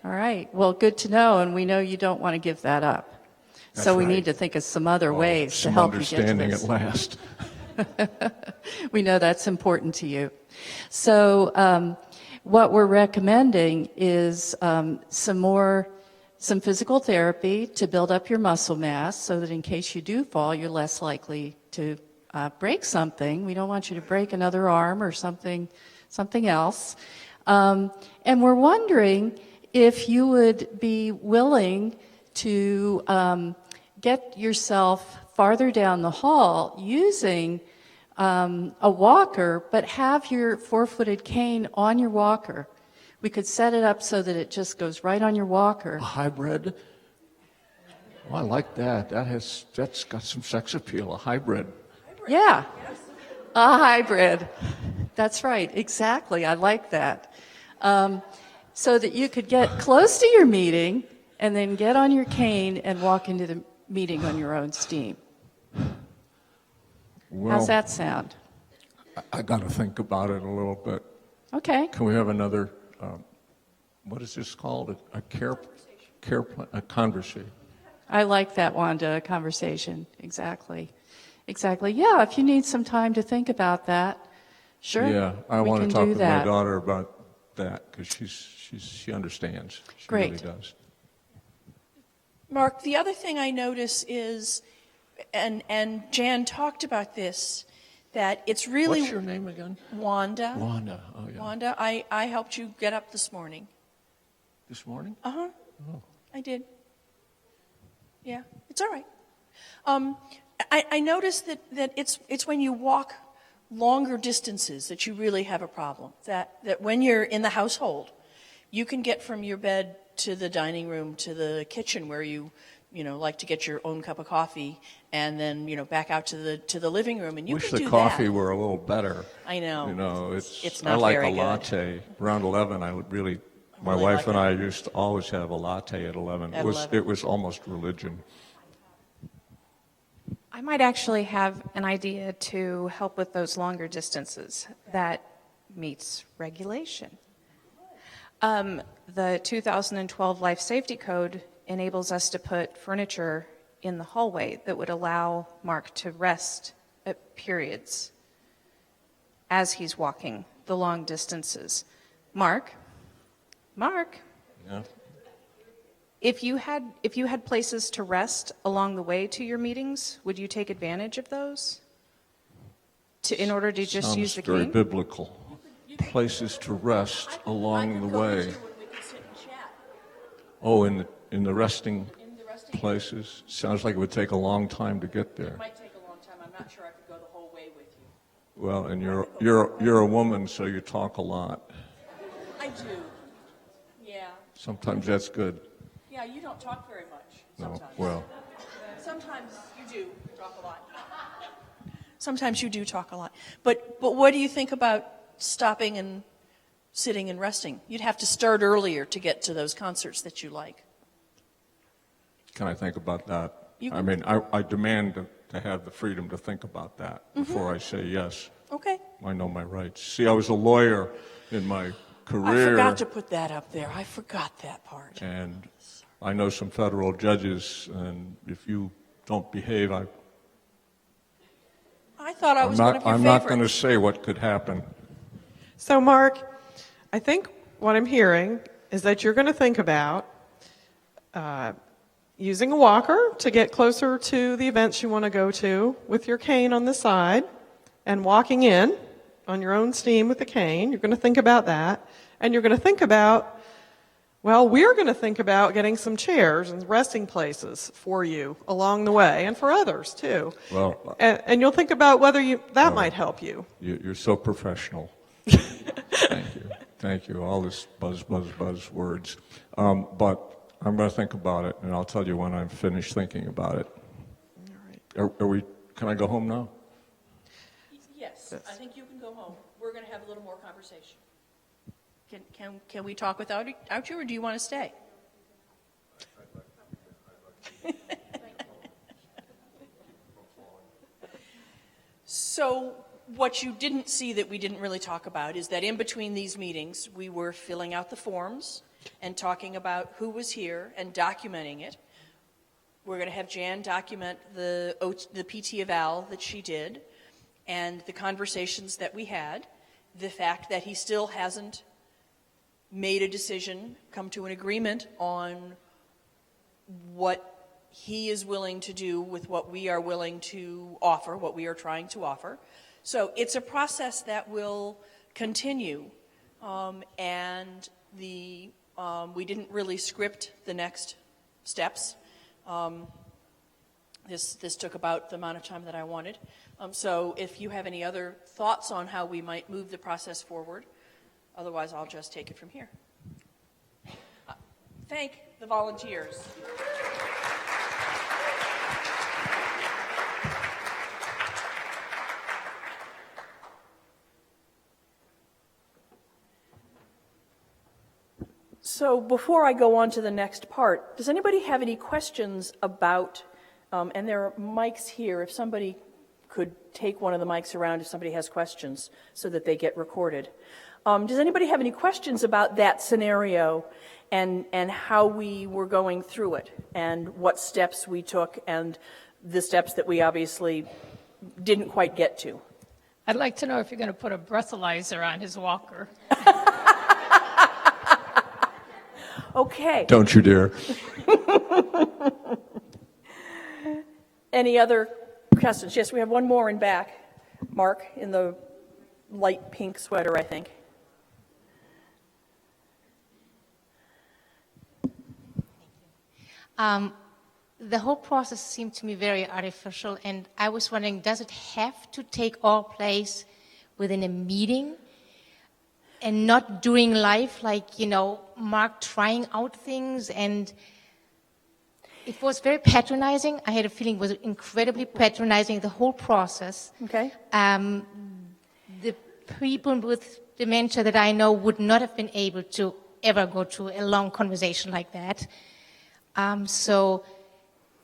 All right. Well, good to know, and we know you don't want to give that up. That's So we right. need to think of some other ways to Some help you get to understanding this. at last. We know that's important to you. So what we're recommending is some physical therapy to build up your muscle mass so that in case you do fall, you're less likely to break something. We don't want you to break another arm or something else. And we're wondering if you would be willing to get yourself farther down the hall using a walker, but have your four-footed cane on your walker. We could set it up so that it just goes right on your walker. A hybrid? Oh, I like that. That's got some sex appeal, a hybrid. Yeah, a hybrid. That's right, exactly. I like that. So that you could get close to your meeting and then get on your cane and walk into the meeting on your own steam. Well, How's that sound? I got to think about it a little bit. Okay. Can we have another, what is this called? A conversation. I like that, Wanda, conversation. Exactly. Yeah, if you need some time to think about that, sure. Yeah, I we want can to talk do with my that. daughter about that because she understands. She Great. really does. Mark, the other thing I notice is, and Jan talked about this, that it's really What's your name again? Wanda. Wanda. Oh, yeah. Wanda, I helped you get up this morning. This morning? Uh-huh. Oh. I did. Yeah, it's all right. I noticed that it's when you walk longer distances that you really have a problem. That when you're in the household, you can get from your bed to the dining room to the kitchen where you like to get your own cup of coffee and then, back out to the living room, and you Wish can the do coffee that. were a little better. I know. It's not I like very a good. latte. Around 11, I would really. My Really wife like and it. I used to always have a latte at 11. At It was 11. it was almost religion. I might actually have an idea to help with those longer distances that meets regulation. The 2012 Life Safety Code enables us to put furniture in the hallway that would allow Mark to rest at periods as he's walking the long distances. Mark, Yeah. if you had places to rest along the way to your meetings, would you take advantage of those? In order to just Sounds use the very cane? biblical. Places to rest along the way. Oh, in the resting places. Sounds like it would take a long time to get there. It might take a long time. I'm not sure I could go the whole way with you. Well, and you're a woman, so you talk a lot. I do. Yeah. Sometimes that's good. Yeah, you don't talk very much No, sometimes. well, Sometimes you do talk a lot. Sometimes you do talk a lot. But what do you think about stopping and sitting and resting? You'd have to start earlier to get to those concerts that you like. can I think about that? You I can- mean, I demand to have the freedom to think about that before I say yes. Okay. I know my rights. See, I was a lawyer in my I career. forgot to put that up there. I forgot that part. And I know some federal judges, and if you don't behave, I thought I was one of your I'm not going to favorites. say what could happen. So, Mark, I think what I'm hearing is that you're going to think about using a walker to get closer to the events you want to go to with your cane on the side and walking in on your own steam with the cane. You're going to think about that. And you're going to think about, well, we're going to think about getting some chairs and resting places for you along the way and for others too. Well, And you'll think about whether that might help you. you're so professional. Thank you. Thank you. All this buzz words. But I'm going to think about it, and I'll tell you when I'm finished thinking about it. All right. Are we? Can I go home now? Yes, I think you can go home. We're going to have a little more conversation. Can we talk without you, or do you want to stay? So what you didn't see that we didn't really talk about is that in between these meetings, we were filling out the forms and talking about who was here and documenting it. We're going to have Jan document the PT eval that she did and the conversations that we had, the fact that he still hasn't made a decision, come to an agreement on what he is willing to do with what we are willing to offer, what we are trying to offer. So it's a process that will continue, and we didn't really script the next steps. This took about the amount of time that I wanted. So if you have any other thoughts on how we might move the process forward, otherwise I'll just take it from here. Thank the volunteers. So before I go on to the next part, does anybody have any questions about, and there are mics here, if somebody could take one of the mics around if somebody has questions so that they get recorded. Does anybody have any questions about that scenario and how we were going through it and what steps we took and the steps that we obviously didn't quite get to? I'd like to know if you're going to put a breathalyzer on his walker. Okay. Don't you dare. Any other questions? Yes, we have one more in back. Mark, in the light pink sweater, I think. The whole process seemed to me very artificial, and I was wondering, does it have to take all place within a meeting and not during life, like, Mark trying out things and... It was very patronizing. I had a feeling it was incredibly patronizing, the whole process. Okay. The people with dementia that I know would not have been able to ever go through a long conversation like that.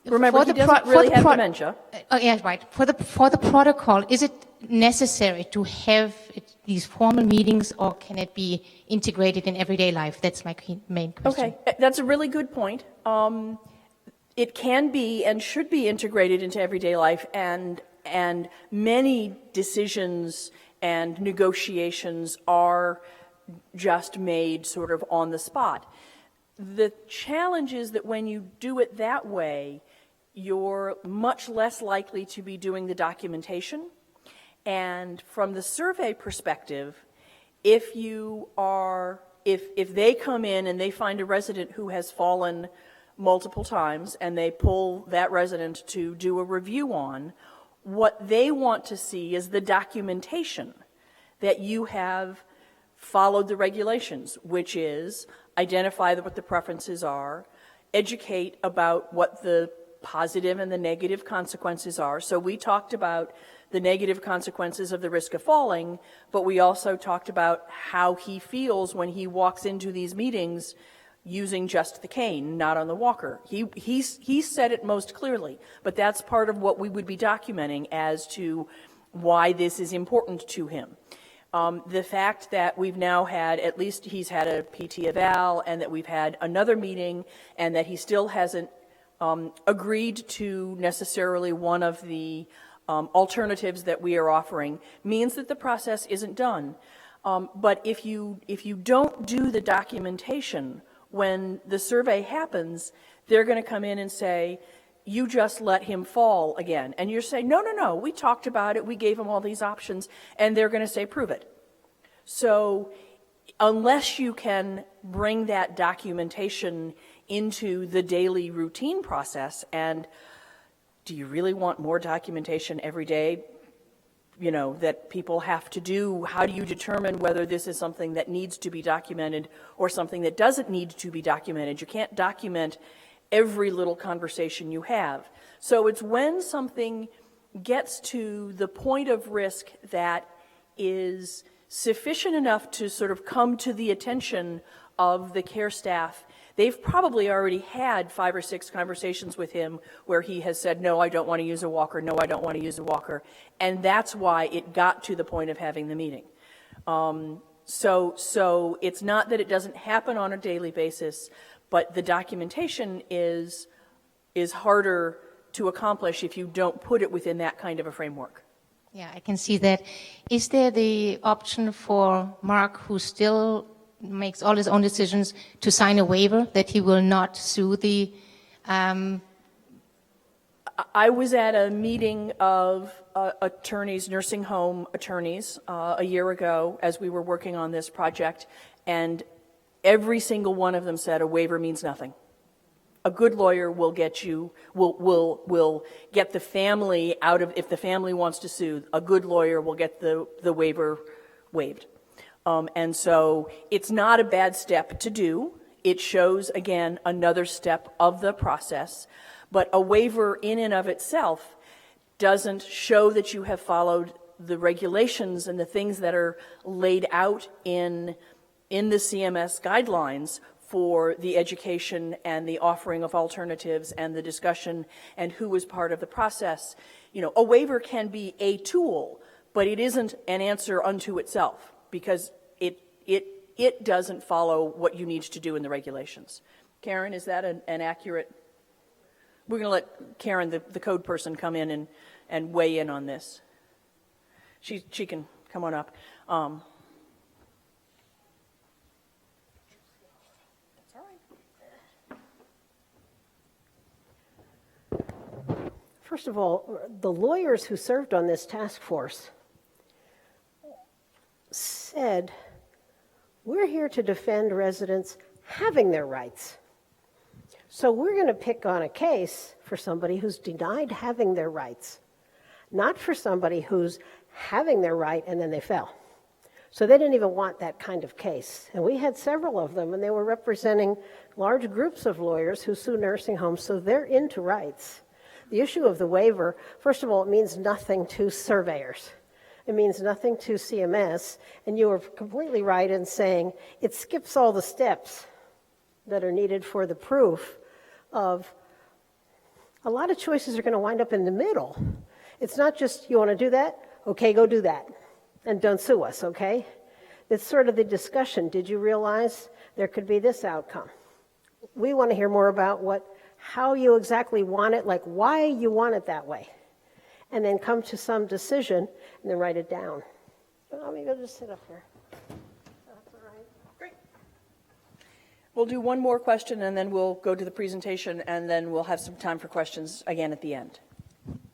Remember, he doesn't really have dementia. Oh, yeah, right. For the protocol, is it necessary to have these formal meetings, or can it be integrated in everyday life? That's my main question. Okay, that's a really good point. It can be and should be integrated into everyday life, and many decisions and negotiations are just made sort of on the spot. The challenge is that when you do it that way, you're much less likely to be doing the documentation. And from the survey perspective, if they come in and they find a resident who has fallen multiple times and they pull that resident to do a review on, what they want to see is the documentation that you have followed the regulations, which is identify what the preferences are, educate about what the positive and the negative consequences are. So we talked about the negative consequences of the risk of falling, but we also talked about how he feels when he walks into these meetings using just the cane, not on the walker. He said it most clearly, but that's part of what we would be documenting as to why this is important to him. The fact that we've now had, at least he's had a PT eval, and that we've had another meeting, and that he still hasn't agreed to necessarily one of the alternatives that we are offering, means that the process isn't done. But if you don't do the documentation when the survey happens, they're going to come in and say, you just let him fall again. And you're saying, no, we talked about it, we gave him all these options, and they're going to say, prove it. So unless you can bring that documentation into the daily routine process, and do you really want more documentation every day, that people have to do? How do you determine whether this is something that needs to be documented or something that doesn't need to be documented? You can't document every little conversation you have. So it's when something gets to the point of risk that is sufficient enough to sort of come to the attention of the care staff. They've probably already had 5 or 6 conversations with him where he has said, no, I don't want to use a walker, no, I don't want to use a walker. And that's why it got to the point of having the meeting. So it's not that it doesn't happen on a daily basis, but the documentation is harder to accomplish if you don't put it within that kind of a framework. Yeah, I can see that. Is there the option for Mark, who still makes all his own decisions, to sign a waiver that he will not sue the... I was at a meeting of attorneys, nursing home attorneys, a year ago as we were working on this project, and every single one of them said a waiver means nothing. A good lawyer will get you, will get the family out of, if the family wants to sue, a good lawyer will get the waiver waived. And so it's not a bad step to do. It shows, again, another step of the process. But a waiver in and of itself doesn't show that you have followed the regulations and the things that are laid out in the CMS guidelines for the education and the offering of alternatives and the discussion and who was part of the process. A waiver can be a tool, but it isn't an answer unto itself, because it doesn't follow what you need to do in the regulations. Karen, is that an accurate? We're going to let Karen, the code person, come in and weigh in on this. She can come on up. That's all right. First of all, the lawyers who served on this task force said, we're here to defend residents having their rights. So we're going to pick on a case for somebody who's denied having their rights, not for somebody who's having their right and then they fell. So they didn't even want that kind of case. And we had several of them, and they were representing large groups of lawyers who sue nursing homes, so they're into rights. The issue of the waiver, first of all, it means nothing to surveyors. It means nothing to CMS, and you are completely right in saying it skips all the steps that are needed for the proof of a lot of choices are going to wind up in the middle. It's not just, you want to do that? Okay, go do that. And don't sue us, okay? It's sort of the discussion. Did you realize there could be this outcome? We want to hear more about how you exactly want it, like why you want it that way. And then come to some decision and then write it down. Maybe I'll just sit up here. That's all right. Great. We'll do one more question, and then we'll go to the presentation, and then we'll have some time for questions again at the end.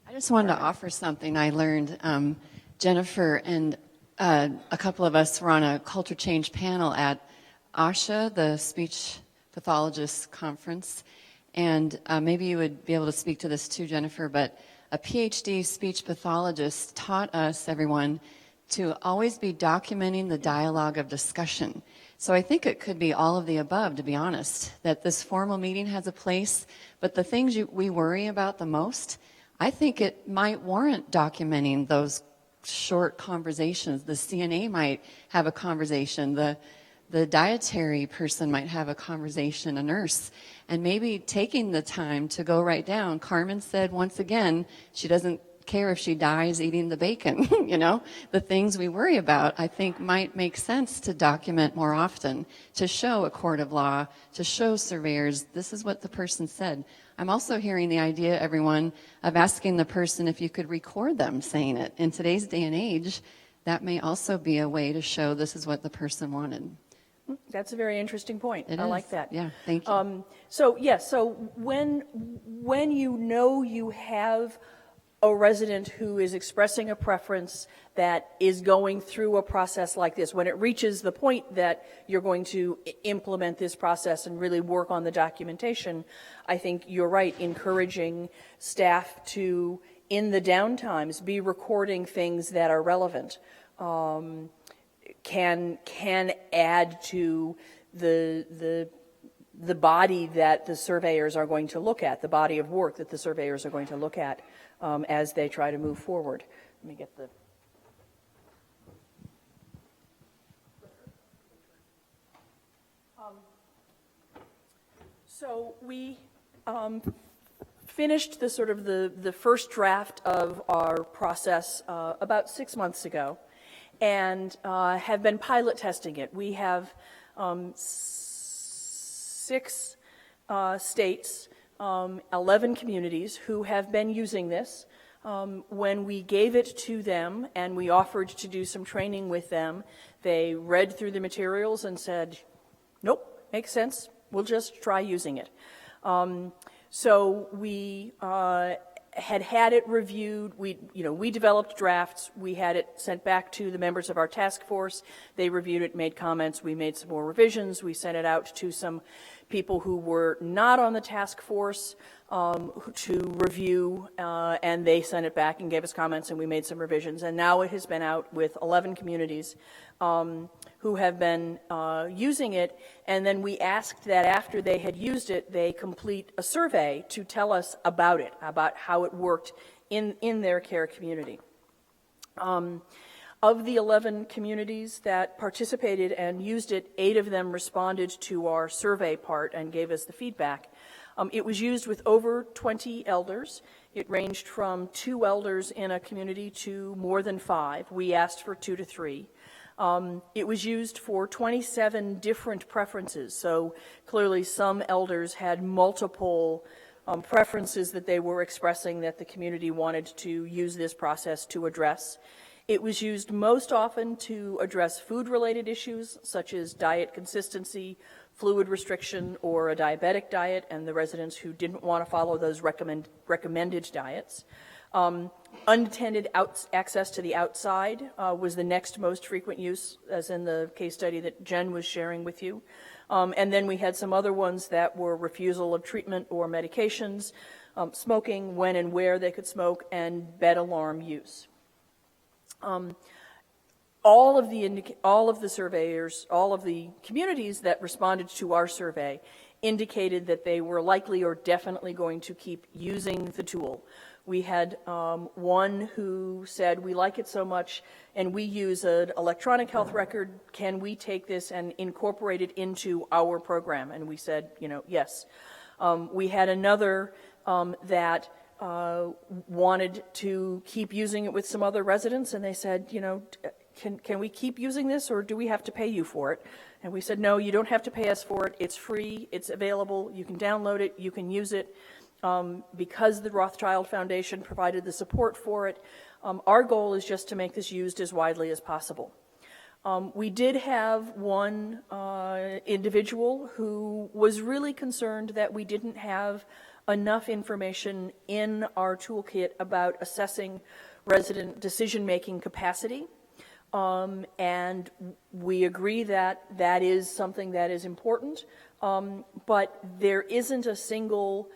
I just wanted to offer something I learned. Jennifer and a couple of us were on a culture change panel at ASHA, the speech pathologist conference, and maybe you would be able to speak to this too, Jennifer, but a PhD speech pathologist taught us, everyone, to always be documenting the dialogue of discussion. So I think it could be all of the above, to be honest, that this formal meeting has a place, but the things we worry about the most, I think it might warrant documenting those short conversations. The CNA might have a conversation, the dietary person might have a conversation, a nurse, and maybe taking the time to go write down. Carmen said once again, she doesn't care if she dies eating the bacon. You know, the things we worry about, I think might make sense to document more often, to show a court of law, to show surveyors, this is what the person said. I'm also hearing the idea, everyone, of asking the person if you could record them saying it. In today's day and age, that may also be a way to show this is what the person wanted. That's a very interesting point. It I is. like that. Yeah, thank you. So when you know you have a resident who is expressing a preference that is going through a process like this, when it reaches the point that you're going to implement this process and really work on the documentation, I think you're right, encouraging staff to, in the downtimes, be recording things that are relevant, can add to the body that the surveyors are going to look at, the body of work that the surveyors are going to look at as they try to move forward. Let me get the... So we finished the sort of the first draft of our process about 6 months ago, and have been pilot testing it. We have 6 states, 11 communities who have been using this. When we gave it to them and we offered to do some training with them, they read through the materials and said, nope, makes sense, we'll just try using it. So we had it reviewed. We developed drafts. We had it sent back to the members of our task force. They reviewed it, made comments. We made some more revisions. We sent it out to some people who were not on the task force to review, and they sent it back and gave us comments, and we made some revisions. And now it has been out with 11 communities who have been using it, and then we asked that after they had used it, they complete a survey to tell us about it, about how it worked in their care community. Of the 11 communities that participated and used it, 8 of them responded to our survey part and gave us the feedback. It was used with over 20 elders. It ranged from 2 elders in a community to more than 5. We asked for 2 to 3. It was used for 27 different preferences, so clearly some elders had multiple preferences that they were expressing that the community wanted to use this process to address. It was used most often to address food-related issues such as diet consistency, fluid restriction, or a diabetic diet, and the residents who didn't want to follow those recommended diets. Unattended access to the outside was the next most frequent use, as in the case study that Jen was sharing with you. And then we had some other ones that were refusal of treatment or medications, smoking, when and where they could smoke, and bed alarm use. all of the surveyors, all of the communities that responded to our survey indicated that they were likely or definitely going to keep using the tool. We had one who said, we like it so much and we use an electronic health record, can we take this and incorporate it into our program? And we said, yes. We had another that wanted to keep using it with some other residents, and they said, can we keep using this, or do we have to pay you for it? And we said, no, you don't have to pay us for it. It's free. It's available. You can download it. You can use it. Because the Rothschild Foundation provided the support for it, our goal is just to make this used as widely as possible. We did have one individual who was really concerned that we didn't have enough information in our toolkit about assessing resident decision-making capacity. And we agree that that is something that is important, but there isn't a single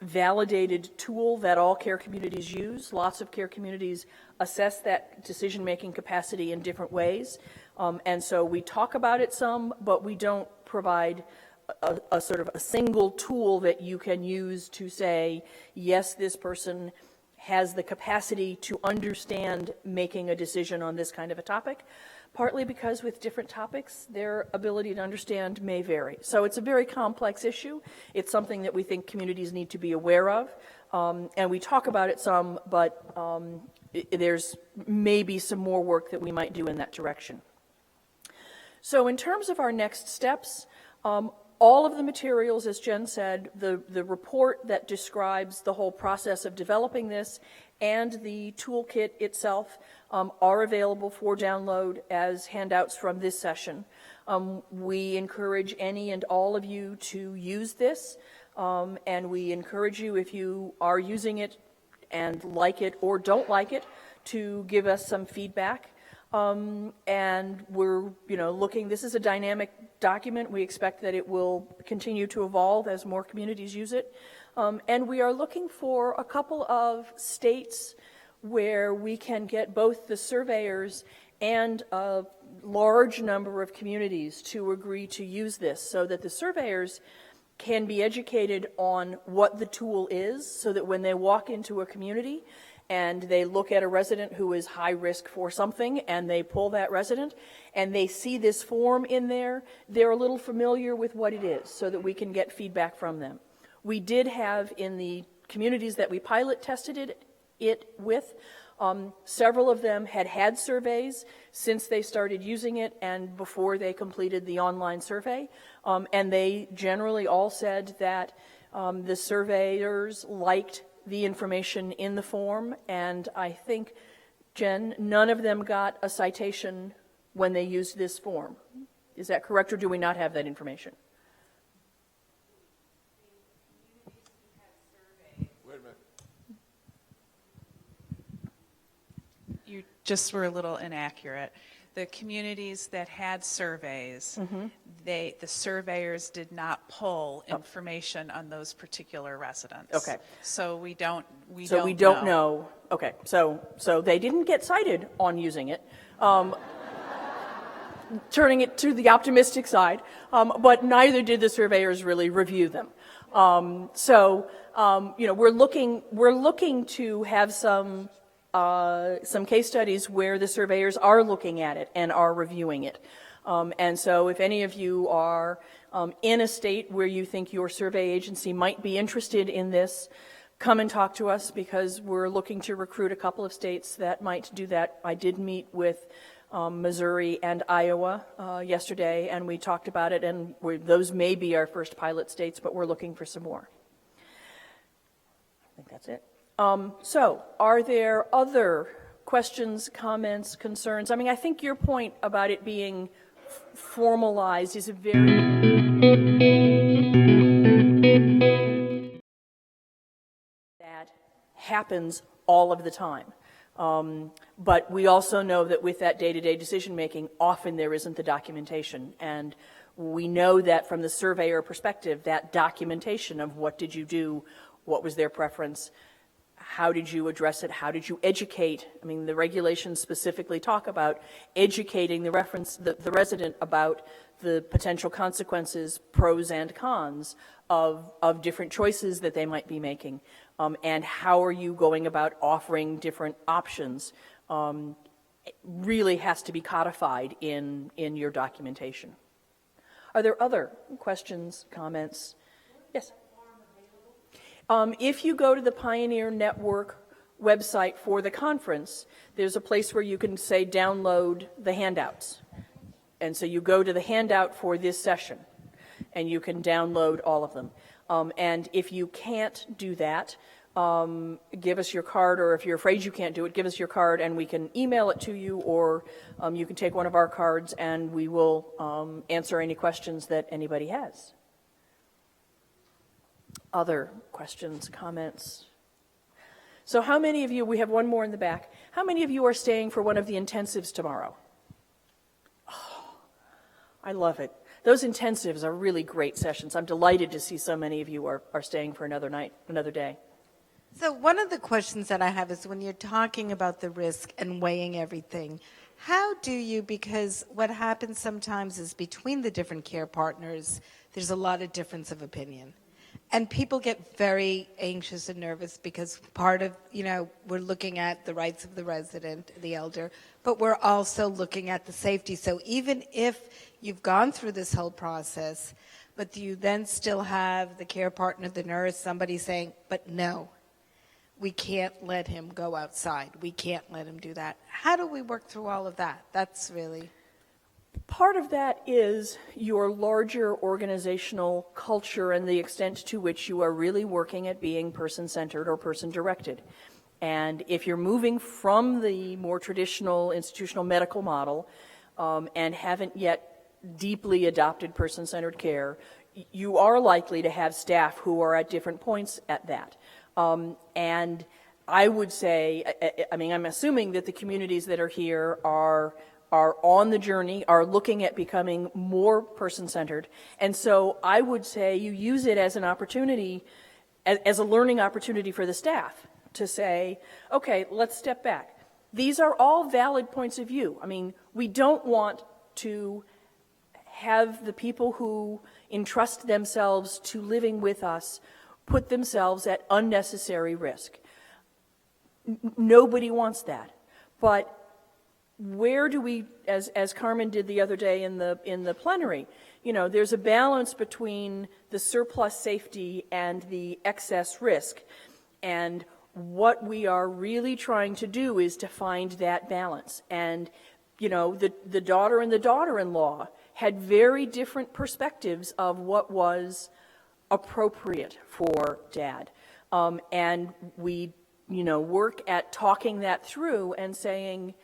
validated tool that all care communities use. Lots of care communities assess that decision-making capacity in different ways. And so we talk about it some, but we don't provide a sort of a single tool that you can use to say, yes, this person has the capacity to understand making a decision on this kind of a topic, partly because with different topics, their ability to understand may vary. So it's a very complex issue. It's something that we think communities need to be aware of, and we talk about it some, but there's maybe some more work that we might do in that direction. So in terms of our next steps, all of the materials, as Jen said, the report that describes the whole process of developing this and the toolkit itself are available for download as handouts from this session. We encourage any and all of you to use this, and we encourage you, if you are using it and like it or don't like it, to give us some feedback. And we're, looking, this is a dynamic document. We expect that it will continue to evolve as more communities use it. And we are looking for a couple of states where we can get both the surveyors and a large number of communities to agree to use this, so that the surveyors can be educated on what the tool is, so that when they walk into a community and they look at a resident who is high risk for something and they pull that resident and they see this form in there, they're a little familiar with what it is, so that we can get feedback from them. We did have, in the communities that we pilot tested it with, several of them had surveys since they started using it and before they completed the online survey, and they generally all said that the surveyors liked the information in the form, and I think, Jen, none of them got a citation when they used this form. Is that correct, or do we not have that information? Wait a minute. You just were a little inaccurate. The communities that had surveys, the surveyors did not pull information on those particular residents. Okay. So we don't know. Okay, so they didn't get cited on using it, turning it to the optimistic side, but neither did the surveyors really review them. We're looking to have some case studies where the surveyors are looking at it and are reviewing it. And so if any of you are in a state where you think your survey agency might be interested in this, come and talk to us, because we're looking to recruit a couple of states that might do that. I did meet with Missouri and Iowa yesterday, and we talked about it, and those may be our first pilot states, but we're looking for some more. I think that's it. So, are there other questions, comments, concerns? I mean, I think your point about it being formalized is a very... that happens all of the time. But we also know that with that day-to-day decision-making, often there isn't the documentation. And we know that from the surveyor perspective, that documentation of what did you do, what was their preference, how did you address it? How did you educate? I mean, the regulations specifically talk about educating the resident about the potential consequences, pros and cons of different choices that they might be making. And how are you going about offering different options? It really has to be codified in your documentation. Are there other questions, comments? Yes. If you go to the Pioneer Network website for the conference, there's a place where you can say download the handouts. And so you go to the handout for this session, and you can download all of them. And if you can't do that, give us your card, or if you're afraid you can't do it, give us your card and we can email it to you, or you can take one of our cards and we will answer any questions that anybody has. Other questions, comments? So how many of you, we have one more in the back, how many of you are staying for one of the intensives tomorrow? Oh, I love it. Those intensives are really great sessions. I'm delighted to see so many of you are staying for another night, another day. So one of the questions that I have is when you're talking about the risk and weighing everything, how do you, because what happens sometimes is between the different care partners, there's a lot of difference of opinion. And people get very anxious and nervous because part of, we're looking at the rights of the resident, the elder, but we're also looking at the safety. So even if you've gone through this whole process, but you then still have the care partner, the nurse, somebody saying, but no, we can't let him go outside. We can't let him do that. How do we work through all of that? That's really... Part of that is your larger organizational culture and the extent to which you are really working at being person-centered or person-directed. And if you're moving from the more traditional institutional medical model and haven't yet deeply adopted person-centered care, you are likely to have staff who are at different points at that. And I would say, I'm assuming that the communities that are here are on the journey, are looking at becoming more person-centered. And so I would say you use it as an opportunity, as a learning opportunity for the staff to say, okay, let's step back. These are all valid points of view. I mean, we don't want to have the people who entrust themselves to living with us put themselves at unnecessary risk. Nobody wants that. But where do we, as Carmen did the other day in the plenary, there's a balance between the surplus safety and the excess risk. And what we are really trying to do is to find that balance. And, the daughter and the daughter-in-law had very different perspectives of what was appropriate for Dad. And we, work at talking that through and saying,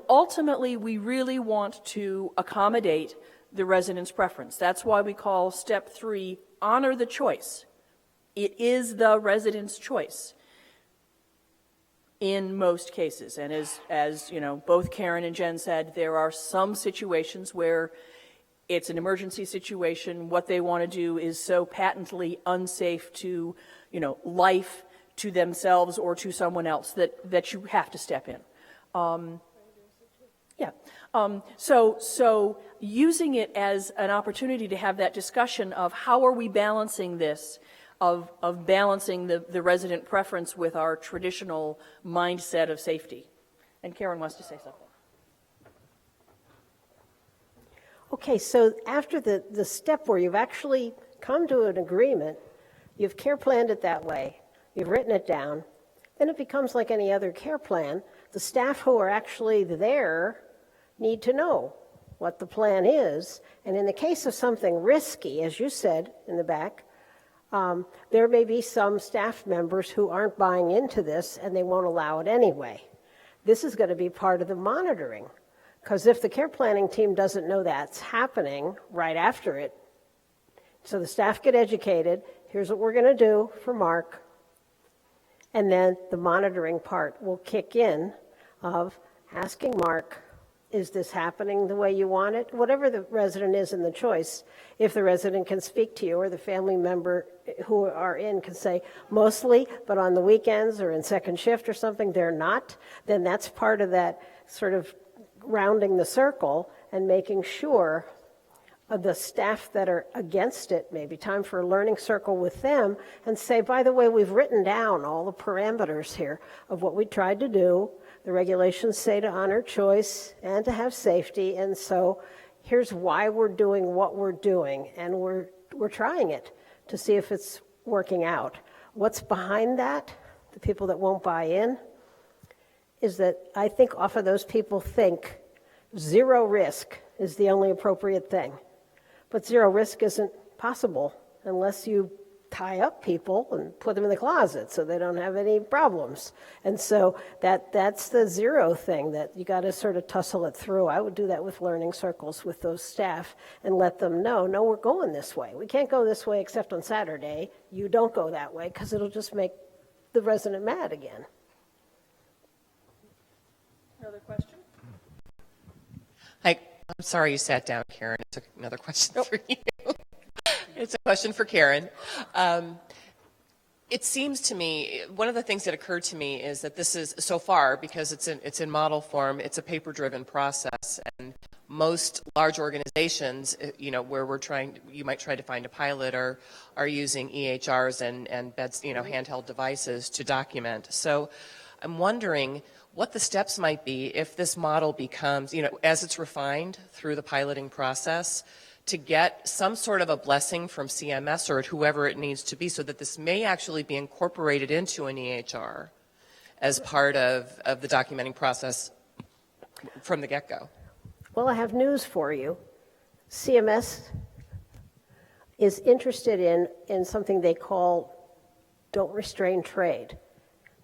ultimately, we really want to accommodate the resident's preference. That's why we call step 3, honor the choice. It is the resident's choice in most cases. And as both Karen and Jen said, there are some situations where it's an emergency situation. What they want to do is so patently unsafe to, life, to themselves or to someone else that you have to step in. So using it as an opportunity to have that discussion of how are we balancing this, of balancing the resident preference with our traditional mindset of safety. And Karen wants to say something. Okay, so after the step where you've actually come to an agreement, you've care planned it that way, you've written it down, then it becomes like any other care plan. The staff who are actually there need to know what the plan is. And in the case of something risky, as you said in the back, there may be some staff members who aren't buying into this and they won't allow it anyway. This is going to be part of the monitoring. Because if the care planning team doesn't know that's happening right after it, so the staff get educated, here's what we're going to do for Mark, and then the monitoring part will kick in of asking Mark Is this happening the way you want it? Whatever the resident is in the choice, if the resident can speak to you or the family member who are in can say, mostly, but on the weekends or in second shift or something, they're not, then that's part of that sort of rounding the circle and making sure of the staff that are against it, maybe time for a learning circle with them and say, by the way, we've written down all the parameters here of what we tried to do. The regulations say to honor choice and to have safety, and so here's why we're doing what we're doing, and we're trying it to see if it's working out. What's behind that, the people that won't buy in, is that I think often those people think zero risk is the only appropriate thing. But zero risk isn't possible unless you tie up people and put them in the closet so they don't have any problems. And so that's the zero thing that you got to sort of tussle it through. I would do that with learning circles with those staff and let them know, no, we're going this way. We can't go this way except on Saturday. You don't go that way because it'll just make the resident mad again. Another question? Hi, I'm sorry you sat down, Karen. It's another question for you. It's a question for Karen. It seems to me, one of the things that occurred to me is that this is, so far, because it's in model form, it's a paper-driven process, and most large organizations, where you might try to find a pilot, are using EHRs and beds, handheld devices to document. So I'm wondering what the steps might be if this model becomes, as it's refined through the piloting process, to get some sort of a blessing from CMS or whoever it needs to be so that this may actually be incorporated into an EHR as part of the documenting process from the get-go. Well, I have news for you. CMS is interested in something they call don't restrain trade.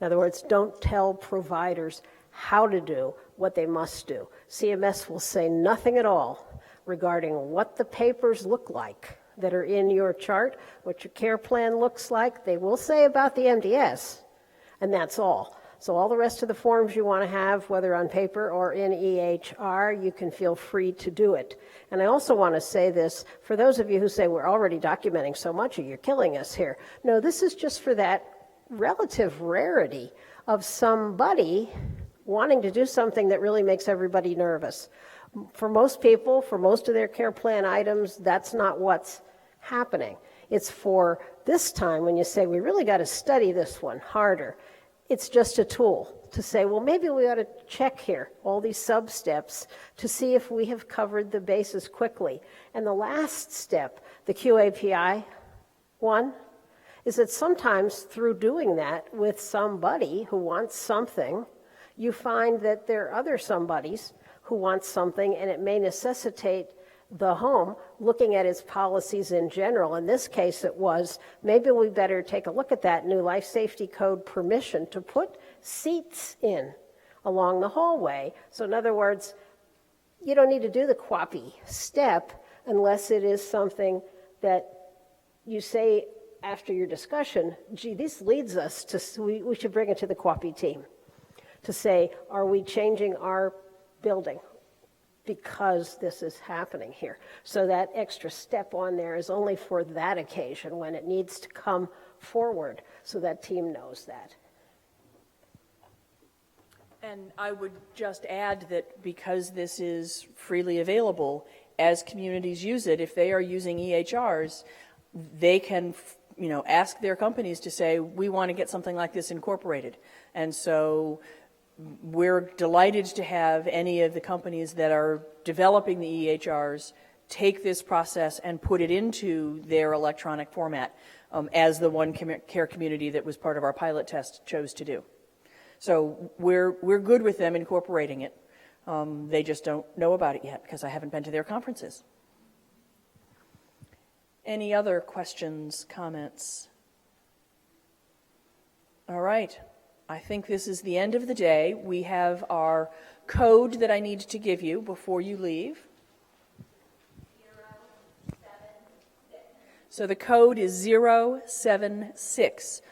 In other words, don't tell providers how to do what they must do. CMS will say nothing at all regarding what the papers look like that are in your chart, what your care plan looks like. They will say about the MDS, and that's all. So all the rest of the forms you want to have, whether on paper or in EHR, you can feel free to do it. And I also want to say this, for those of you who say we're already documenting so much or you're killing us here. No, this is just for that relative rarity of somebody wanting to do something that really makes everybody nervous. For most people, for most of their care plan items, that's not what's happening. It's for this time when you say, we really got to study this one harder. It's just a tool to say, well, maybe we ought to check here all these sub-steps to see if we have covered the bases quickly. And the last step, the QAPI one, is that sometimes through doing that with somebody who wants something, you find that there are other somebodies who wants something, and it may necessitate the home looking at its policies in general. In this case, it was, maybe we better take a look at that new life safety code permission to put seats in along the hallway. So in other words, you don't need to do the QAPI step unless it is something that you say after your discussion, gee, this leads us to, we should bring it to the QAPI team to say, are we changing our building because this is happening here? So that extra step on there is only for that occasion when it needs to come forward, so that team knows that. And I would just add that because this is freely available, as communities use it, if they are using EHRs, they can ask their companies to say, we want to get something like this incorporated. And so we're delighted to have any of the companies that are developing the EHRs take this process and put it into their electronic format, as the one care community that was part of our pilot test chose to do. So we're good with them incorporating it. They just don't know about it yet because I haven't been to their conferences. Any other questions, comments? All right. I think this is the end of the day. We have our code that I need to give you before you leave. 076. So the code is 076.